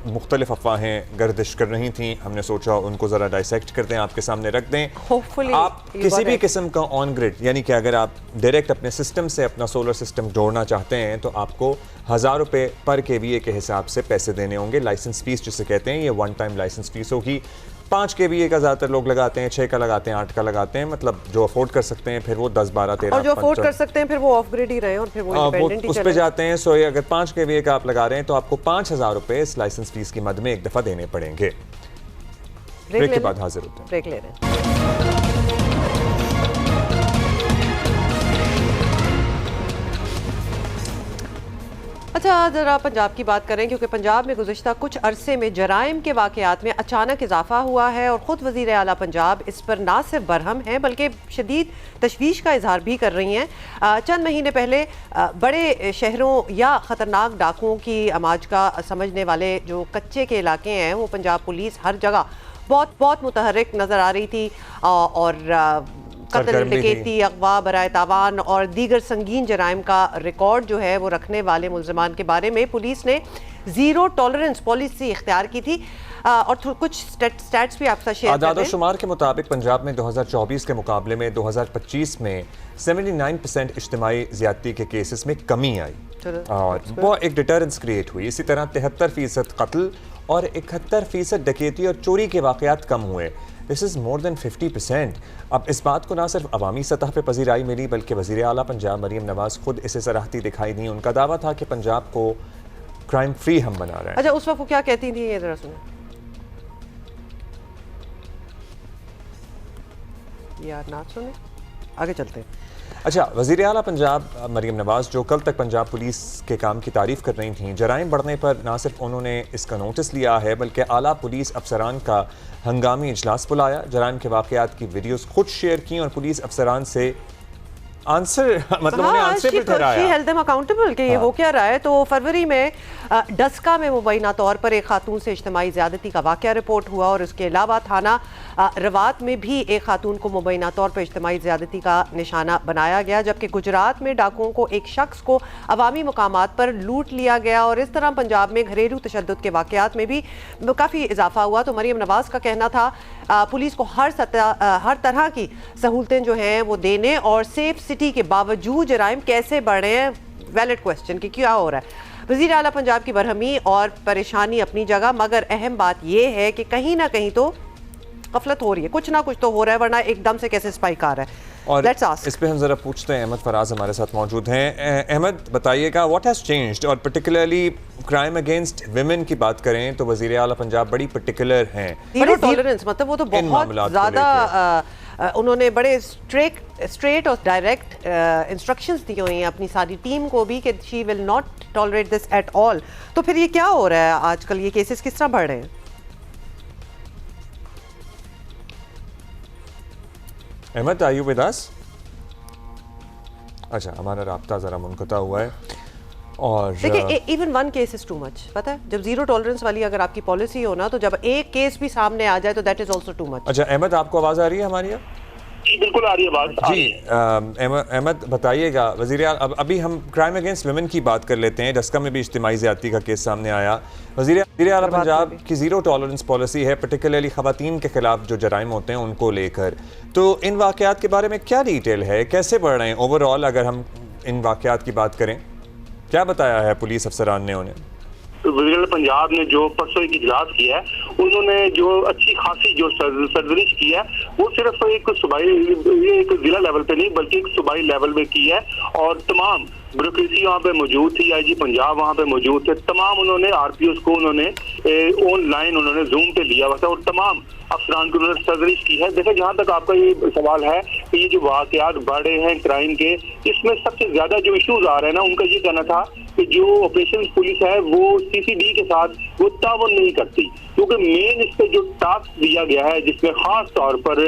मुख्तलिफ अफवाहें गर्दिश कर रही थी, हमने सोचा उनको ज़रा डाइसेक्ट करते हैं, आपके सामने रख दें। Hopefully आप किसी भी किस्म का ऑन ग्रिड, यानी कि अगर आप डायरेक्ट अपने सिस्टम से अपना सोलर सिस्टम जोड़ना चाहते हैं तो आपको 1000 रुपये पर KVA के हिसाब से पैसे देने होंगे। लाइसेंस फीस जिसे कहते हैं, ये 1 टाइम लाइसेंस फीस होगी। 5 KVA का ज़्यादातर लोग लगाते हैं, 6 का लगाते हैं, 8 का लगाते हैं, मतलब जो अफोर्ड कर सकते हैं फिर वो 10, 12, 13 और जो अफोर्ड कर सकते हैं फिर वो ऑफ ग्रिड ही रहे और फिर वो इंडिपेंडेंट ही उस पे जाते हैं। सो अगर 5 KVA का आप लगा रहे हैं तो आपको 5000 रुपये इस लाइसेंस फीस की मद में एक दफ़ा देने पड़ेंगे। ब्रेक के बाद हाजिर होते हैं। ब्रेक ले रहे हैं। अच्छा, ज़रा पंजाब की बात करें, क्योंकि पंजाब में गुज़िश्ता कुछ अरसे में जराइम के वाक़यात में अचानक इजाफा हुआ है और ख़ुद वज़ीर आला पंजाब इस पर ना सिर्फ बरहम हैं बल्कि शदीद तशवीश का इजहार भी कर रही हैं। चंद महीने पहले बड़े शहरों या ख़तरनाक डाकुओं की आमाज का समझने वाले जो कच्चे के इलाके हैं वो पंजाब पुलिस हर जगह बहुत मुतहर्रिक नज़र आ रही थी और कत्ल, डकैती, अगवा, बराए तावान और दीगर संगीन जराइम का रिकॉर्ड जो है वो रखने वाले मुल्ज़िमान के बारे में पुलिस ने ज़ीरो टॉलरेंस पॉलिसी इख्तियार की थी। और कुछ स्टैट्स भी आपसे शेयर कर आदाद शुमार के मुताबिक पंजाब में 2024 के मुकाबले में 2025 में 79% इज्तिमाई ज़्यादती के केसेस में कमी आई और वो एक डिटरेंस क्रिएट हुई। इसी तरह 73% कत्ल और 71% डकैती और चोरी के वाक़यात कम हुए। This is more than 50%। अब इस बात को ना सिर्फ अवामी सतह पर पजीराई मिली बल्कि वज़ीर आला पंजाब मरीम नवाज़ खुद इसे सराहती दिखाई दी। उनका दावा था कि पंजाब को क्राइम फ्री हम बना रहे हैं। अच्छा, उस वक्त वो क्या कहती थी, ये जरा सुने। यार ना सुने, आगे चलते हैं। अच्छा, वज़ीर आला पंजाब मरीम नवाज़ जो कल तक पंजाब पुलिस के काम की तारीफ़ कर रही थीं, जराइम बढ़ने पर ना सिर्फ उन्होंने इसका नोटिस लिया है बल्कि आला पुलिस अफसरान का हंगामी इजलास बुलाया, जराइम के वाक़यात की वीडियोस खुद शेयर की और पुलिस अफसरान से आंसर मतलब उन्हें आंसर ठहराया। हेल्ड देम अकाउंटेबल कि ये हो क्या रहा है। तो फरवरी में डस्का में मुबैना तौर पर एक खातून से इज्तिमाई ज़्यादती का वाक़या रिपोर्ट हुआ और इसके अलावा थाना रवात में भी एक खातून को मुबैना तौर पर इज्तिमाई ज़्यादती का निशाना बनाया गया, जबकि गुजरात में डाकुओं को एक शख्स को अवामी मकामात पर लूट लिया गया और इस तरह पंजाब में घरेलू तशद्दुद के वाक़यात में भी काफ़ी इजाफा हुआ। तो मरीम नवाज़ का कहना था पुलिस को हर तरह की सहूलतें जो हैं वो देने और सेफ सिटी के बावजूद जराइम कैसे बढ़े हैं, वैलिड क्वेश्चन कि क्या हो रहा है। वज़ीर आला पंजाब की बरहमी और परेशानी अपनी जगह, मगर अहम बात यह है कि कहीं ना कहीं तो गफलत हो रही है, कुछ ना कुछ तो हो रहा है, वरना एकदम से कैसे स्पाइक आ रहा है। और इस पे हम ज़रा पूछते हैं, अहमद फराज हमारे साथ मौजूद हैं। अहमद, बताइएगा व्हाट हैज़ चेंज्ड, और पर्टिकुलरली क्राइम अगेंस्ट विमेन की बात करें तो वज़ीर आला पंजाब बड़ी पर्टिकुलर हैं। ज़ीरो टॉलरेंस, मतलब वो तो बहुत ज़्यादा उन्होंने बड़े स्ट्रेट और डायरेक्ट इंस्ट्रक्शंस दी हुई हैं अपनी सारी टीम को भी कि she will not tolerate this at all. तो फिर ये क्या हो रहा है आजकल, ये केसेस किस तरह बढ़ रहे हैं? Ahmed, are you with us? अच्छा, हमारा राब्ता ज़रा मुनक़ता हुआ है। और देखिए, even one case is too much. पता है, जब जीरो टॉलरेंस वाली अगर आपकी पॉलिसी हो ना, तो जब एक केस भी सामने आ जाए तो that is also too much. अच्छा अहमद, आपको आवाज़ आ रही है हमारी? जी बिल्कुल आ रही है बात। जी अहमद बताइएगा वज़ीर आला, अब अभी हम क्राइम अगेंस्ट वुमेन की बात कर लेते हैं। डस्का में भी इज्तिमाई ज़्यादती का केस सामने आया। वज़ीर आला पंजाब की ज़ीरो टॉलरेंस पॉलिसी है, पर्टिकुलरली ख़वातीन के खिलाफ जो जराइम होते हैं उनको लेकर, तो इन वाक़यात के बारे में क्या डिटेल है, कैसे बढ़ रहे हैं ओवरऑल? अगर हम इन वाक़यात की बात करें, क्या बताया है पुलिस अफसरान ने उन्हें? वज़ीर पंजाब ने जो परसों एक इजलास किया है, उन्होंने जो अच्छी खासी जो सर्जरिश की है वो सिर्फ एक सूबाई, एक जिला लेवल पे नहीं बल्कि एक सूबाई लेवल पे की है। और तमाम ब्यूरोक्रेसी वहाँ पे मौजूद थी, आईजी पंजाब वहाँ पे मौजूद थे, तमाम उन्होंने आरपीओस को उन्होंने ऑनलाइन उन्होंने जूम पे लिया हुआ था और तमाम अफसरान को उन्होंने सर्जरिश की है। देखिए जहाँ तक आपका ये सवाल है कि ये जो वाकयात बढ़ रहे हैं क्राइम के, इसमें सबसे ज्यादा जो इश्यूज आ रहे हैं ना, उनका ये कहना था कि जो ऑपरेशन पुलिस है वो सीसीडी के साथ वो तावन नहीं करती, क्योंकि मेन इस पे जो टास्क दिया गया है जिसमें खास तौर पर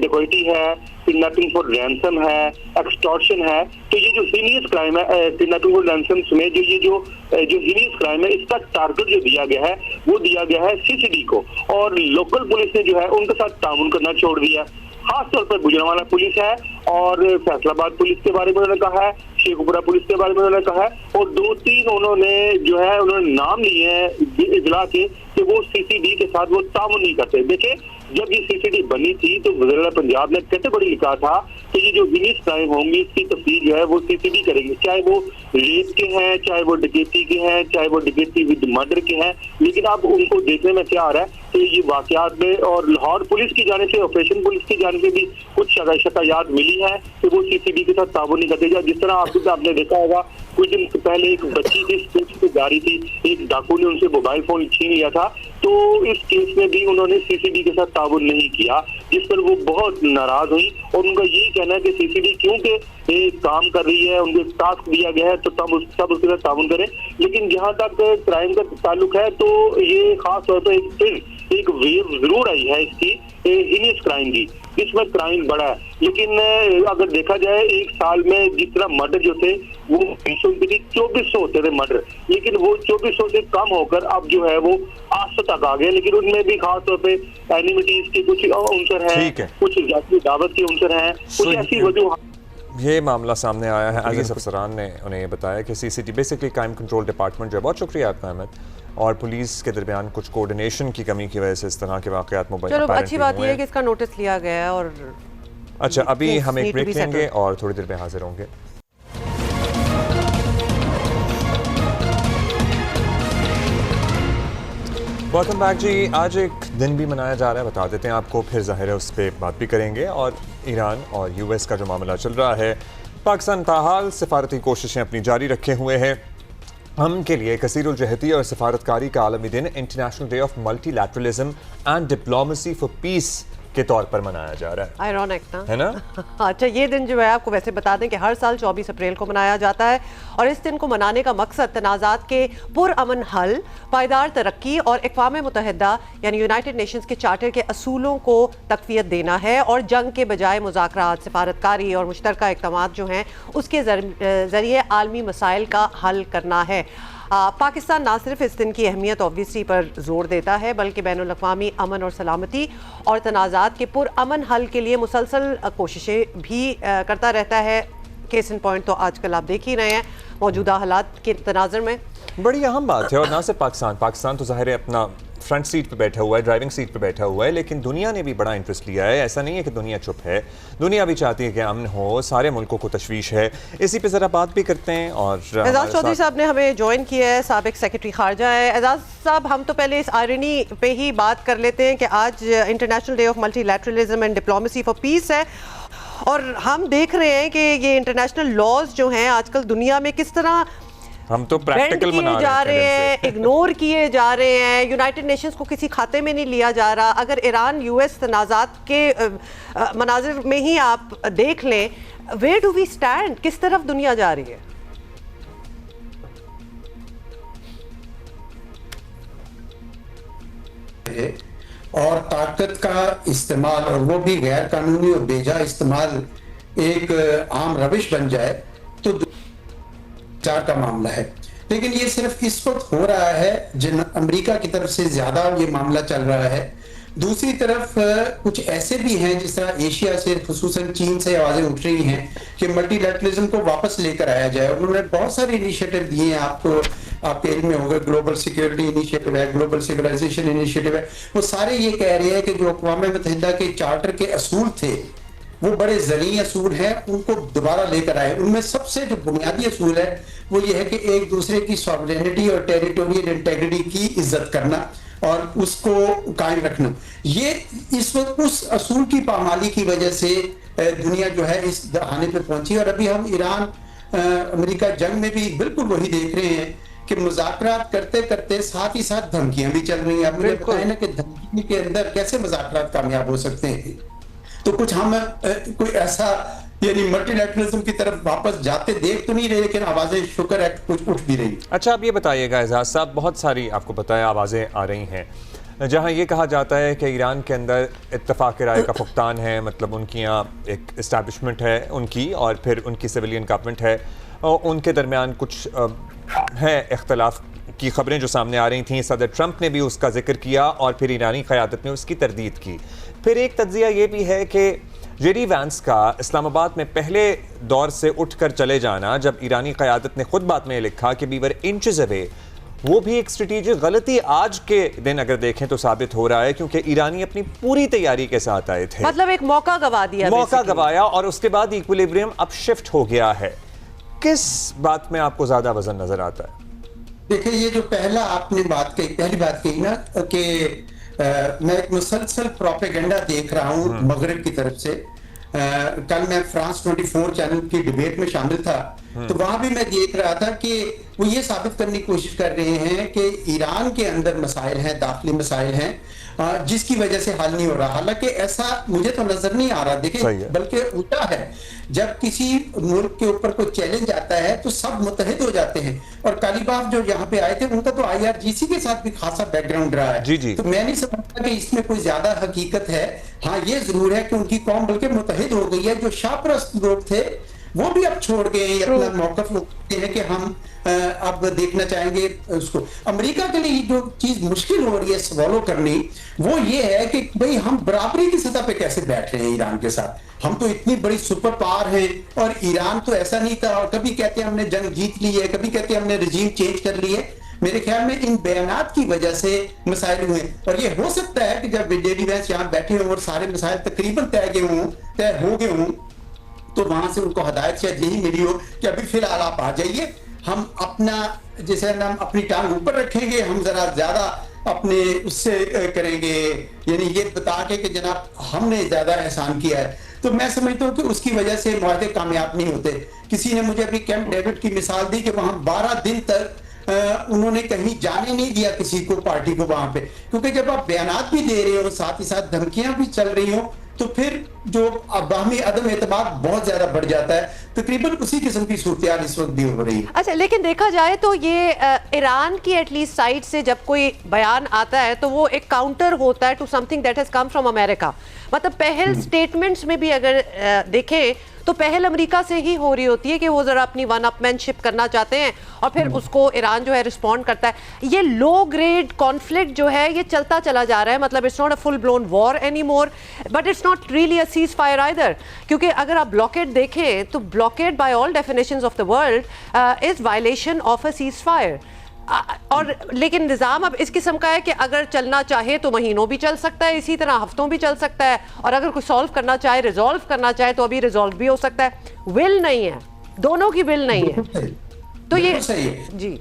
डिकॉइटी है, किडनैपिंग फॉर रैंसम है, एक्सटॉर्शन है, तो ये जो हीनियस क्राइम है किडनैपिंग फॉर रैंसम में जो ये जो हीनियस क्राइम है, इसका टारगेट जो दिया गया है वो दिया गया है सीसीडी को, और लोकल पुलिस ने जो है उनके साथ ताउन करना छोड़ दिया। खास तौर पर गुजरांवाला पुलिस है और फैसलाबाद पुलिस के बारे में उन्होंने कहा है, शेखपुरा पुलिस के बारे में उन्होंने कहा है, और 2-3 उन्होंने जो है उन्होंने नाम लिए हैं इजला के कि वो सीसीडी के साथ वो ताउन नहीं करते। देखिए जब ये सीसीडी बनी थी तो वज़ीर आला पंजाब ने कैटेगरी लिखा था कि ये जो हीनियस क्राइम होंगी इसकी तफसील जो है वो सीसीडी करेंगे, चाहे वो रेप के हैं, चाहे वो डकैती के हैं, चाहे वो डकैती विद मर्डर के हैं। लेकिन अब उनको देखने में क्या आ रहा है कि ये वाकयात में, और लाहौर पुलिस की जाने से, ऑपरेशन पुलिस की जाने से भी कुछ शिकायत मिली है कि वो सीसीडी के साथ ताबू नहीं करते। जिस तरह आपने देखा होगा कुछ दिन पहले एक बच्ची थी स्कूल से जा रही थी, एक डाकू ने उनसे मोबाइल फोन छीन लिया था, तो इस केस में भी उन्होंने सीसीडी के साथ ताबून नहीं किया, जिस पर वो बहुत नाराज हुई और उनका यही कहना है कि सीसीडी क्योंकि काम कर रही है, उनको टास्क दिया गया है तो तब उसके साथ ताबून करें। लेकिन जहाँ तक क्राइम का ताल्लुक है तो ये खास तौर पर एक वेव जरूर आई है इसकी हीनियस क्राइम की, जिसमें क्राइम बढ़ा है। लेकिन अगर देखा जाए एक साल में जिस तरह मर्डर जो थे वो 2400 होते थे मर्डर, लेकिन वो 2400 से कम होकर अब जो है वो 800 तक आ गए। लेकिन उनमें भी खास तौर पे एनिमिटीज के कुछ अंसर हैं, कुछ जाती दावत के अंसर हैं, कुछ ऐसी वजह। ये मामला सामने आया है, आईजी अफसरान ने उन्हें ये बताया कि CCD basically crime control department जो है, बहुत शुक्रिया आपका अहमद, और पुलिस के दरमियान कुछ कोऑर्डिनेशन की कमी की वजह से इस तरह के वाकयात मोबाइल। चलो अच्छी बात यह है कि इसका नोटिस लिया गया है। और अच्छा अभी हम एक ब्रेक लेंगे और थोड़ी देर में हाजिर होंगे। वेलकम बैक जी। आज एक दिन भी मनाया जा रहा है, बता देते हैं आपको, फिर जाहिर है उस पर बात भी करेंगे। और ईरान और यूएस का जो मामला चल रहा है, पाकिस्तान ताहाल सिफारती कोशिशें अपनी जारी रखे हुए हैं। हम के लिए कसीरुल जहती और सिफारतकारी का आलमी दिन international day of multilateralism and diplomacy for piece के तौर पर मनाया जा रहा है। आयरॉनिक ना, है ना? अच्छा ये दिन जो है आपको वैसे बता दें कि हर साल 24 अप्रैल को मनाया जाता है और इस दिन को मनाने का मकसद तनाज़ात के पुरअमन हल, पायदार तरक्की और अक़वाम मुत्तहिदा यानी यूनाइटेड नेशंस के चार्टर के असूलों को तक़वियत देना है और जंग के बजाय मुज़ाकरात, सिफारतकारी और मुश्तरका इक़दामात जो हैं उसके ज़रिए आलमी मसाइल का हल करना है। पाकिस्तान ना सिर्फ इस दिन की अहमियत ऑब्वियसली पर जोर देता है बल्कि बैनुल अक़वामी अमन और सलामती और तनाज़ात के पुरअमन हल के लिए मुसलसल कोशिशें भी करता रहता है। केस इन पॉइंट तो आजकल आप देख ही रहे हैं मौजूदा हालात के तनाज़र में। बड़ी अहम बात है, और ना सिर्फ पाकिस्तान तो ज़ाहिर है अपना फ्रंट सीट पे बैठा हुआ है, ड्राइविंग सीट पे बैठा हुआ है, लेकिन दुनिया ने भी बड़ा इंटरेस्ट लिया है। ऐसा नहीं है कि दुनिया चुप है, दुनिया भी चाहती है कि अमन हो, सारे मुल्कों को तशवीश है। इसी पे ज़रा बात भी करते हैं। और एजाज चौधरी साहब ने हमें ज्वाइन किया है, साबिक सेक्रेटरी खारजा है। एजाज साहब, हम तो पहले इस आयरनी पे ही बात कर लेते हैं कि आज international day of multilateralism and diplomacy for piece है और हम देख रहे हैं कि ये इंटरनेशनल लॉज जो हैं आजकल दुनिया में किस तरह हम तो प्रैक्टिकल मना रहे हैं, इग्नोर किए जा रहे हैं, यूनाइटेड नेशंस को किसी खाते में नहीं लिया जा रहा। अगर ईरान यूएस तनाज़ात के मनाजिर में ही आप देख लें, वेयर डू वी स्टैंड, किस तरफ दुनिया जा रही है? और ताकत का इस्तेमाल, और वो भी गैर कानूनी और बेजा इस्तेमाल एक आम रविश बन जाए तो का मामला है। लेकिन ये सिर्फ इस वक्त हो रहा है जिन अमेरिका की तरफ से ज्यादा ये मामला चल रहा है, दूसरी तरफ कुछ ऐसे भी हैं जिस तरह एशिया से, खुसूसन चीन से आवाजें उठ रही हैं कि मल्टीलैटरलिज्म को वापस लेकर आया जाए। उन्होंने बहुत सारे इनिशिएटिव दिए हैं, आपके इल्म में होगा, ग्लोबल सिक्योरिटी इनिशिएटिव है, ग्लोबल सिविलाइजेशन इनिशिएटिव है। वो सारे ये कह रहे हैं कि जो अक़वाम मुत्तहिदा के चार्टर के असूल थे वो बड़े ज़रूरी असूल हैं, उनको दोबारा लेकर आए। उनमें सबसे जो बुनियादी असूल है वो ये है कि एक दूसरे की सॉवरेनिटी और टेरिटोरियल इंटेग्रिटी की इज्जत करना और उसको कायम रखना। ये इस वक्त उस असूल की पामाली की वजह से दुनिया जो है इस दहाने पे पहुंची। और अभी हम ईरान अमेरिका जंग में भी बिल्कुल वही देख रहे हैं कि मुज़ाकरात करते करते साथ ही साथ धमकियां भी चल रही हैं। अब मुझे बताएं ना कि धमकी के अंदर कैसे मुज़ाकरात कामयाब हो सकते हैं। तो कुछ हम कोई ऐसा यानी मल्टीलैटरलिज्म की तरफ वापस जाते देख तो नहीं रहे, लेकिन आवाजें शुक्र है कुछ उठ भी रही। अच्छा, अब ये बताइएगा एजाज साहब, बहुत सारी आपको बताया आवाज़ें आ रही हैं जहां ये कहा जाता है कि ईरान के अंदर इत्तफाक राय का फुकतान है, मतलब उनकी यहाँ एक इस्टेब्लिशमेंट है उनकी और फिर उनकी सिविलियन गवर्नमेंट है और उनके दरमियान कुछ है इख्तलाफ की खबरें जो सामने आ रही थी। सदर ट्रंप ने भी उसका जिक्र किया और फिर ईरानी क़यादत ने उसकी तरदीद की। फिर एक तज्ज़िया ये भी है कि जेडी वैंस का इस्लामाबाद में पहले दौर से उठकर चले जाना, जब ईरानी क़यादत ने खुद बात में लिखा कि वी वर इंचेस अवे, वो भी एक स्ट्रेटेजिक गलती आज के दिन अगर देखें तो साबित हो रहा है, क्योंकि ईरानी अपनी पूरी तैयारी के साथ आए थे, मतलब एक मौका गवा दिया, मौका गवाया और उसके बाद इक्विलिब्रियम अब शिफ्ट हो गया है। किस बात में आपको ज्यादा वजन नजर आता है? देखिए, ये जो पहली बात कही ना कि मैं एक मुसलसल प्रोपेगेंडा देख रहा हूँ मगरिब की तरफ से। कल मैं फ्रांस 24 चैनल की डिबेट में शामिल था, तो वहां भी मैं देख रहा था कि वो ये साबित करने की कोशिश कर रहे हैं कि ईरान के अंदर मसाइल हैं, दाखिली मसाइल हैं, जिसकी वजह से हल नहीं हो रहा। हालांकि ऐसा मुझे तो नजर नहीं आ रहा। देखिए, बल्कि उल्टा है, जब किसी मुल्क के ऊपर कोई चैलेंज आता है तो सब मुत्तहिद हो जाते हैं। और कालीबाफ जो यहाँ पे आए थे उनका तो IRGC के साथ भी खासा बैकग्राउंड रहा है। जी। तो मैं नहीं समझता कि इसमें कोई ज्यादा हकीकत है। हाँ, ये जरूर है कि उनकी कौम बल्कि मुत्तहिद हो गई है। जो शाहपरस्त लोग थे वो भी अब छोड़ गए, अपना मौकफ लेते हैं कि हम अब देखना चाहेंगे उसको। अमेरिका के लिए जो चीज मुश्किल हो रही है सवालों करनी, वो ये है कि भाई हम बराबरी की सतह पे कैसे बैठ रहे हैं ईरान के साथ। हम तो इतनी बड़ी सुपर पावर हैं और ईरान तो ऐसा नहीं था। और कभी कहते हैं हमने जंग जीत ली है, कभी कहते हैं हमने रजीम चेंज कर ली है। मेरे ख्याल में इन बयानात की वजह से मसाइल हुए। और ये हो सकता है कि जब जेडी वैंस यहाँ बैठे हों और सारे मसाइल तकरीबन तय हो गए हों, तो वहां से उनको हदायत शायद यही मिली हो कि अभी फिलहाल आप आ जाइए, हम अपना जैसे हम अपनी टांग ऊपर रखेंगे, हम जरा ज्यादा अपने उससे करेंगे, यानी ये बता के कि जनाब हमने ज्यादा एहसान किया है। तो मैं समझता हूँ कि उसकी वजह से मुआहदे कामयाब नहीं होते। किसी ने मुझे अभी कैंप डेविड की मिसाल दी कि वहां 12 दिन तक उन्होंने कहीं जाने नहीं दिया किसी को, पार्टी को वहां पे, क्योंकि जब आप बयानात भी दे रहे हो साथ ही साथ धमकियां भी चल रही हो तो फिर जो बाहमी अदम एतमाद बहुत ज्यादा बढ़ जाता है। तकरीबन उसी किस्म की सूरत इस वक्त भी हो रही है। अच्छा, लेकिन देखा जाए तो ये ईरान की एटलीस्ट साइड से जब कोई बयान आता है तो वो एक काउंटर होता है to something that has come from America. मतलब पहल स्टेटमेंट्स में भी अगर देखें तो पहल अमेरिका से ही हो रही होती है कि वो जरा अपनी वन अपमैनशिप करना चाहते हैं और फिर उसको ईरान जो है रिस्पॉन्ड करता है। ये लो ग्रेड कॉन्फ्लिक्ट जो है ये चलता चला जा रहा है। मतलब it's not a full blown war any more, but it's not really a ceasefire either, क्योंकि अगर आप ब्लॉकेड देखें तो blockade by all definitions of the world is violation of a ceasefire. और लेकिन निज़ाम अब इस किस्म का है कि अगर चलना चाहे तो महीनों भी चल सकता है, इसी तरह हफ्तों भी चल सकता है, और अगर कोई सॉल्व करना चाहे, रिजॉल्व करना चाहे तो अभी रिजॉल्व भी हो सकता है। विल नहीं है, दोनों की विल नहीं है। तो ये जी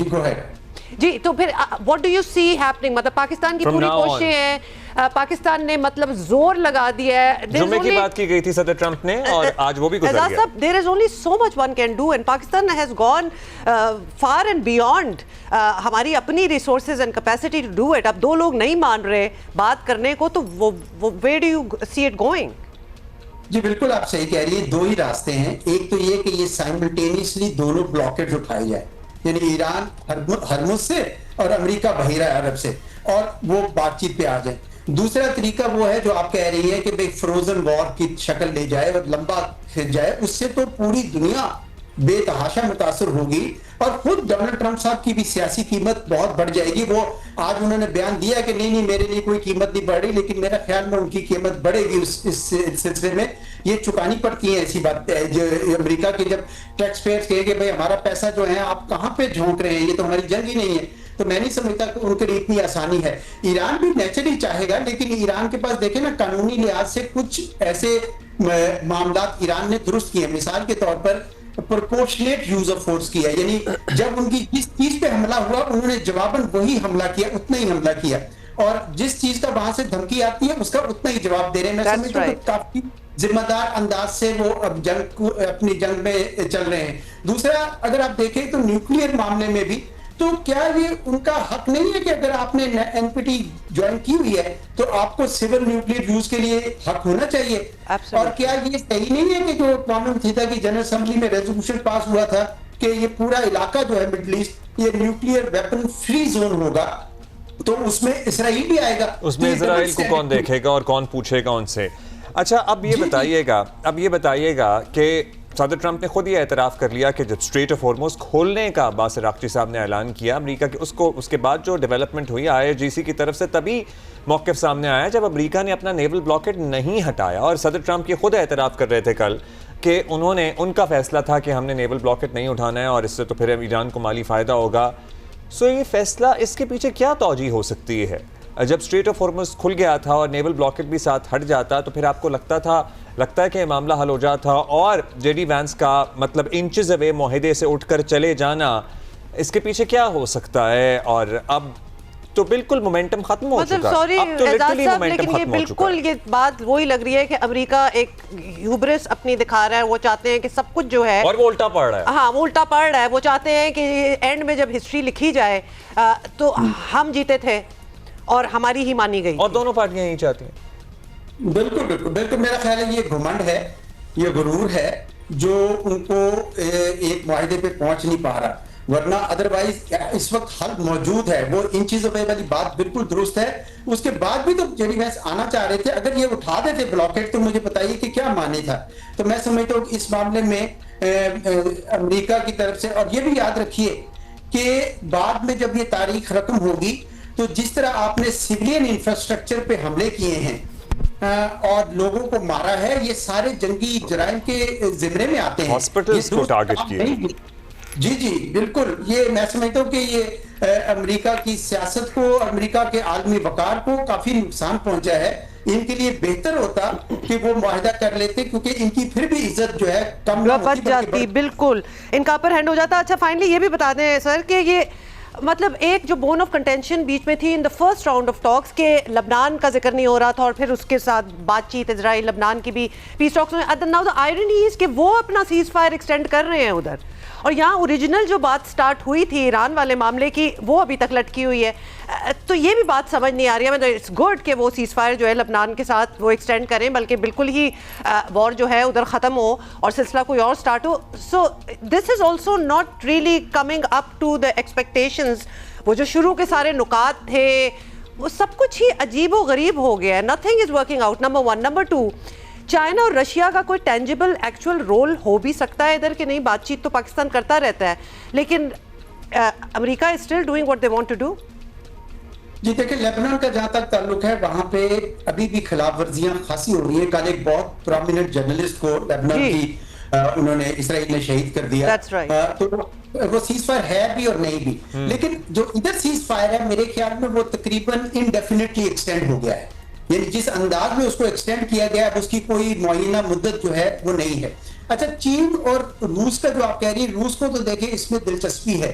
गो अहेड जी। तो फिर what do you C happening? मतलब पाकिस्तान की पूरी कोशिशें हैं, पाकिस्तान ने मतलब जोर लगा दिया है। जुम्मे की बात की गई थी सदर ट्रंप ने और आज वो भी गुजर गया। There is only so much one can do and Pakistan has gone far and beyond हमारी अपनी resources and capacity to do it. अब दो लोग नहीं मान रहे बात करने को, तो वो where do you see it going? जी बिल्कुल, आप सही कह रही है। दो ही रास्ते हैं। एक तो ये कि ये साइमल्टेनियसली दोनों ब्लॉकेज उठाए जाए, यानी ईरान हरमुज से और अमेरिका बहिरा अरब से, और वो बातचीत पे आ जाए। दूसरा तरीका वो है जो आप कह रही है कि भाई फ्रोजन वॉर की शक्ल ले जाए और लंबा खिंच जाए। उससे तो पूरी दुनिया बेतहाशा मुतासर होगी और खुद डोनाल्ड ट्रंप साहब की भी सियासी कीमत बहुत बढ़ जाएगी। वो आज उन्होंने बयान दिया कि नहीं मेरे लिए कोई कीमत नहीं बढ़ रही, लेकिन मेरा ख्याल में उनकी कीमत बढ़ेगी इस सिलसिले में। ये चुकानी पड़ती है ऐसी बात है जो अमेरिका के जब टैक्स पेयर्स कहेंगे भाई हमारा पैसा जो है आप कहाँ पे झोंक रहे हैं, ये तो हमारी जंग ही नहीं है, तो मैं नहीं समझता कि उनके लिए इतनी आसानी है। ईरान भी नेचुरली चाहेगा, लेकिन ईरान के पास देखें ना कानूनी लिहाज से कुछ ऐसे मामला ईरान ने दुरुस्त किए। मिसाल के तौर पर प्रोपोर्शनेट यूज ऑफ फोर्स किया, यानी जब उनकी जिस चीज पे हमला हुआ उन्होंने जवाबन वही हमला किया, उतना ही हमला किया, और जिस चीज का वहां से धमकी आती है उसका उतना ही जवाब दे रहे हैं। मैं समझता हूं काफी जिम्मेदार अंदाज से वो अब अपनी जंग में चल रहे हैं। दूसरा, अगर आप देखें तो न्यूक्लियर मामले में भी तो क्या ये उनका हक नहीं है कि अगर आपने एनपीटी ज्वाइन की हुई है तो आपको सिविल न्यूक्लियर यूज के लिए हक होना चाहिए। और क्या ये सही नहीं है कि जो अक़वाम मुत्तहिदा की जनरल असेंबली में रेजोल्यूशन पास हुआ था कि ये पूरा इलाका जो है मिडिल ईस्ट ये न्यूक्लियर वेपन फ्री जोन होगा, तो उसमें इसराइल भी आएगा, उसमें इसराइल को कौन देखेगा और कौन पूछेगा उनसे। अच्छा, अब ये बताइएगा कि सदर ट्रंप ने खुद ये एतराफ़ कर लिया कि जब स्ट्रेट ऑफ हॉर्मुज़ खोलने का अब्बास अराग़ची साहब ने ऐलान किया अमेरिका के, उसके बाद जो डेवलपमेंट हुई IRGC की तरफ से, तभी मौक़िफ़ सामने आया जब अमेरिका ने अपना नेवल ब्लॉकेड नहीं हटाया। और सदर ट्रंप ये खुद एतराफ़ कर रहे थे कल कि उनका फैसला था कि हमने नेवल ब्लॉकेड नहीं उठाना है और इससे तो फिर ईरान को माली फ़ायदा होगा। सो ये फैसला, इसके पीछे क्या तौजीह हो सकती है? जब स्ट्रेट ऑफ हॉर्मुज़ खुल गया था और नेवल ब्लॉकेड भी साथ हट जाता तो फिर आपको लगता है कि मामला हल हो जाता, और JD वैंस का मतलब इंचेस अवे मुआहदे से उठकर चले जाना, इसके पीछे क्या हो सकता है? और अब तो बिल्कुल मोमेंटम खत्म हो चुका है। अब तो लिटरली मोमेंटम खत्म हो चुका है। ये बात वही लग रही है कि अमेरिका एक ह्यूब्रिस अपनी दिखा रहा है। वो चाहते हैं कि सब कुछ जो है, और वो उल्टा पड़ रहा है। हाँ, वो उल्टा पड़ रहा है। वो चाहते हैं कि एंड में जब हिस्ट्री लिखी जाए तो हम जीते थे और हमारी ही मानी गई, और दोनों पार्टियां यही चाहती हैं। बिल्कुल बिल्कुल बिल्कुल, मेरा ख्याल है ये घमंड है, ये गुरूर है जो उनको एक मुआहदे पे पहुंच नहीं पा रहा, वरना अदरवाइज इस वक्त हल मौजूद है। वो इन चीजों पे वाली बात बिल्कुल दुरुस्त है। उसके बाद भी तो JD वैंस आना चाह रहे थे, अगर ये उठा देते ब्लॉकेट तो मुझे बताइए कि क्या माने था। तो मैं समझता हूँ इस मामले में अमेरिका की तरफ से, और ये भी याद रखिए कि बाद में जब ये तारीख रकम होगी तो जिस तरह आपने सिविलियन इंफ्रास्ट्रक्चर पे हमले किए हैं और लोगों को मारा है, ये सारे जंगी जराइम के जिम्मे में आते हैं। हॉस्पिटल्स को टारगेट किया। जी जी बिल्कुल, ये मैं समझता हूँ कि ये अमेरिका की सियासत को, अमेरिका के आलमी वकार को काफी नुकसान पहुंचा है। इनके लिए बेहतर होता कि वो मुआहदा कर लेते, क्योंकि इनकी फिर भी इज्जत जो है कम बच जाती, बिल्कुल इनका अपर हैंड हो जाता। अच्छा, फाइनली ये भी बता दें सर कि ये मतलब एक जो बोन ऑफ कंटेंशन बीच में थी in the first round of talks के लबनान का जिक्र नहीं हो रहा था, और फिर उसके साथ बातचीत इजराइल लबनान की भी पीस टॉक्स में। नाउ द आयरनी इज कि वो अपना सीज फायर एक्सटेंड कर रहे हैं उधर, और यहाँ ओरिजिनल जो बात स्टार्ट हुई थी ईरान वाले मामले की वो अभी तक लटकी हुई है। तो ये भी बात समझ नहीं आ रही है। मतलब इट्स गुड कि वो सीज फायर जो है लबनान के साथ वो एक्सटेंड करें, बल्कि बिल्कुल ही वॉर जो है उधर ख़त्म हो और सिलसिला कोई और स्टार्ट हो। So this is also not really coming up to the expectations. वो जो शुरू के सारे नुकात थे वो सब कुछ ही अजीब व गरीब हो गया है। Nothing is working out, number one. Number two, China और रशिया का कोई टेंजिबल एक्चुअल रोल हो भी सकता है इधर कि नहीं? बातचीत तो पाकिस्तान करता रहता है, लेकिन America is still doing what they want to do. जी देखिए, लेबनान का जहां तक ताल्लुक है वहां पे अभी भी खिलाफ वर्जियां खासी हो रही है। कल एक बहुत प्रोमिनेंट जर्नलिस्ट को लेबनान की उन्होंने इसराइल ने शहीद कर दिया। तो वो सीज फायर है भी और नहीं भी, लेकिन जो इधर सीज फायर है मेरे ख्याल में वो तकरीबन इनडेफिनेटली एक्सटेंड हो गया है। यानी जिस अंदाज में उसको एक्सटेंड किया गया है उसकी कोई मुअय्यना मुद्दत जो है वो नहीं है। अच्छा, चीन और रूस का जो आप कह रही है, रूस को तो देखिए इसमें दिलचस्पी है,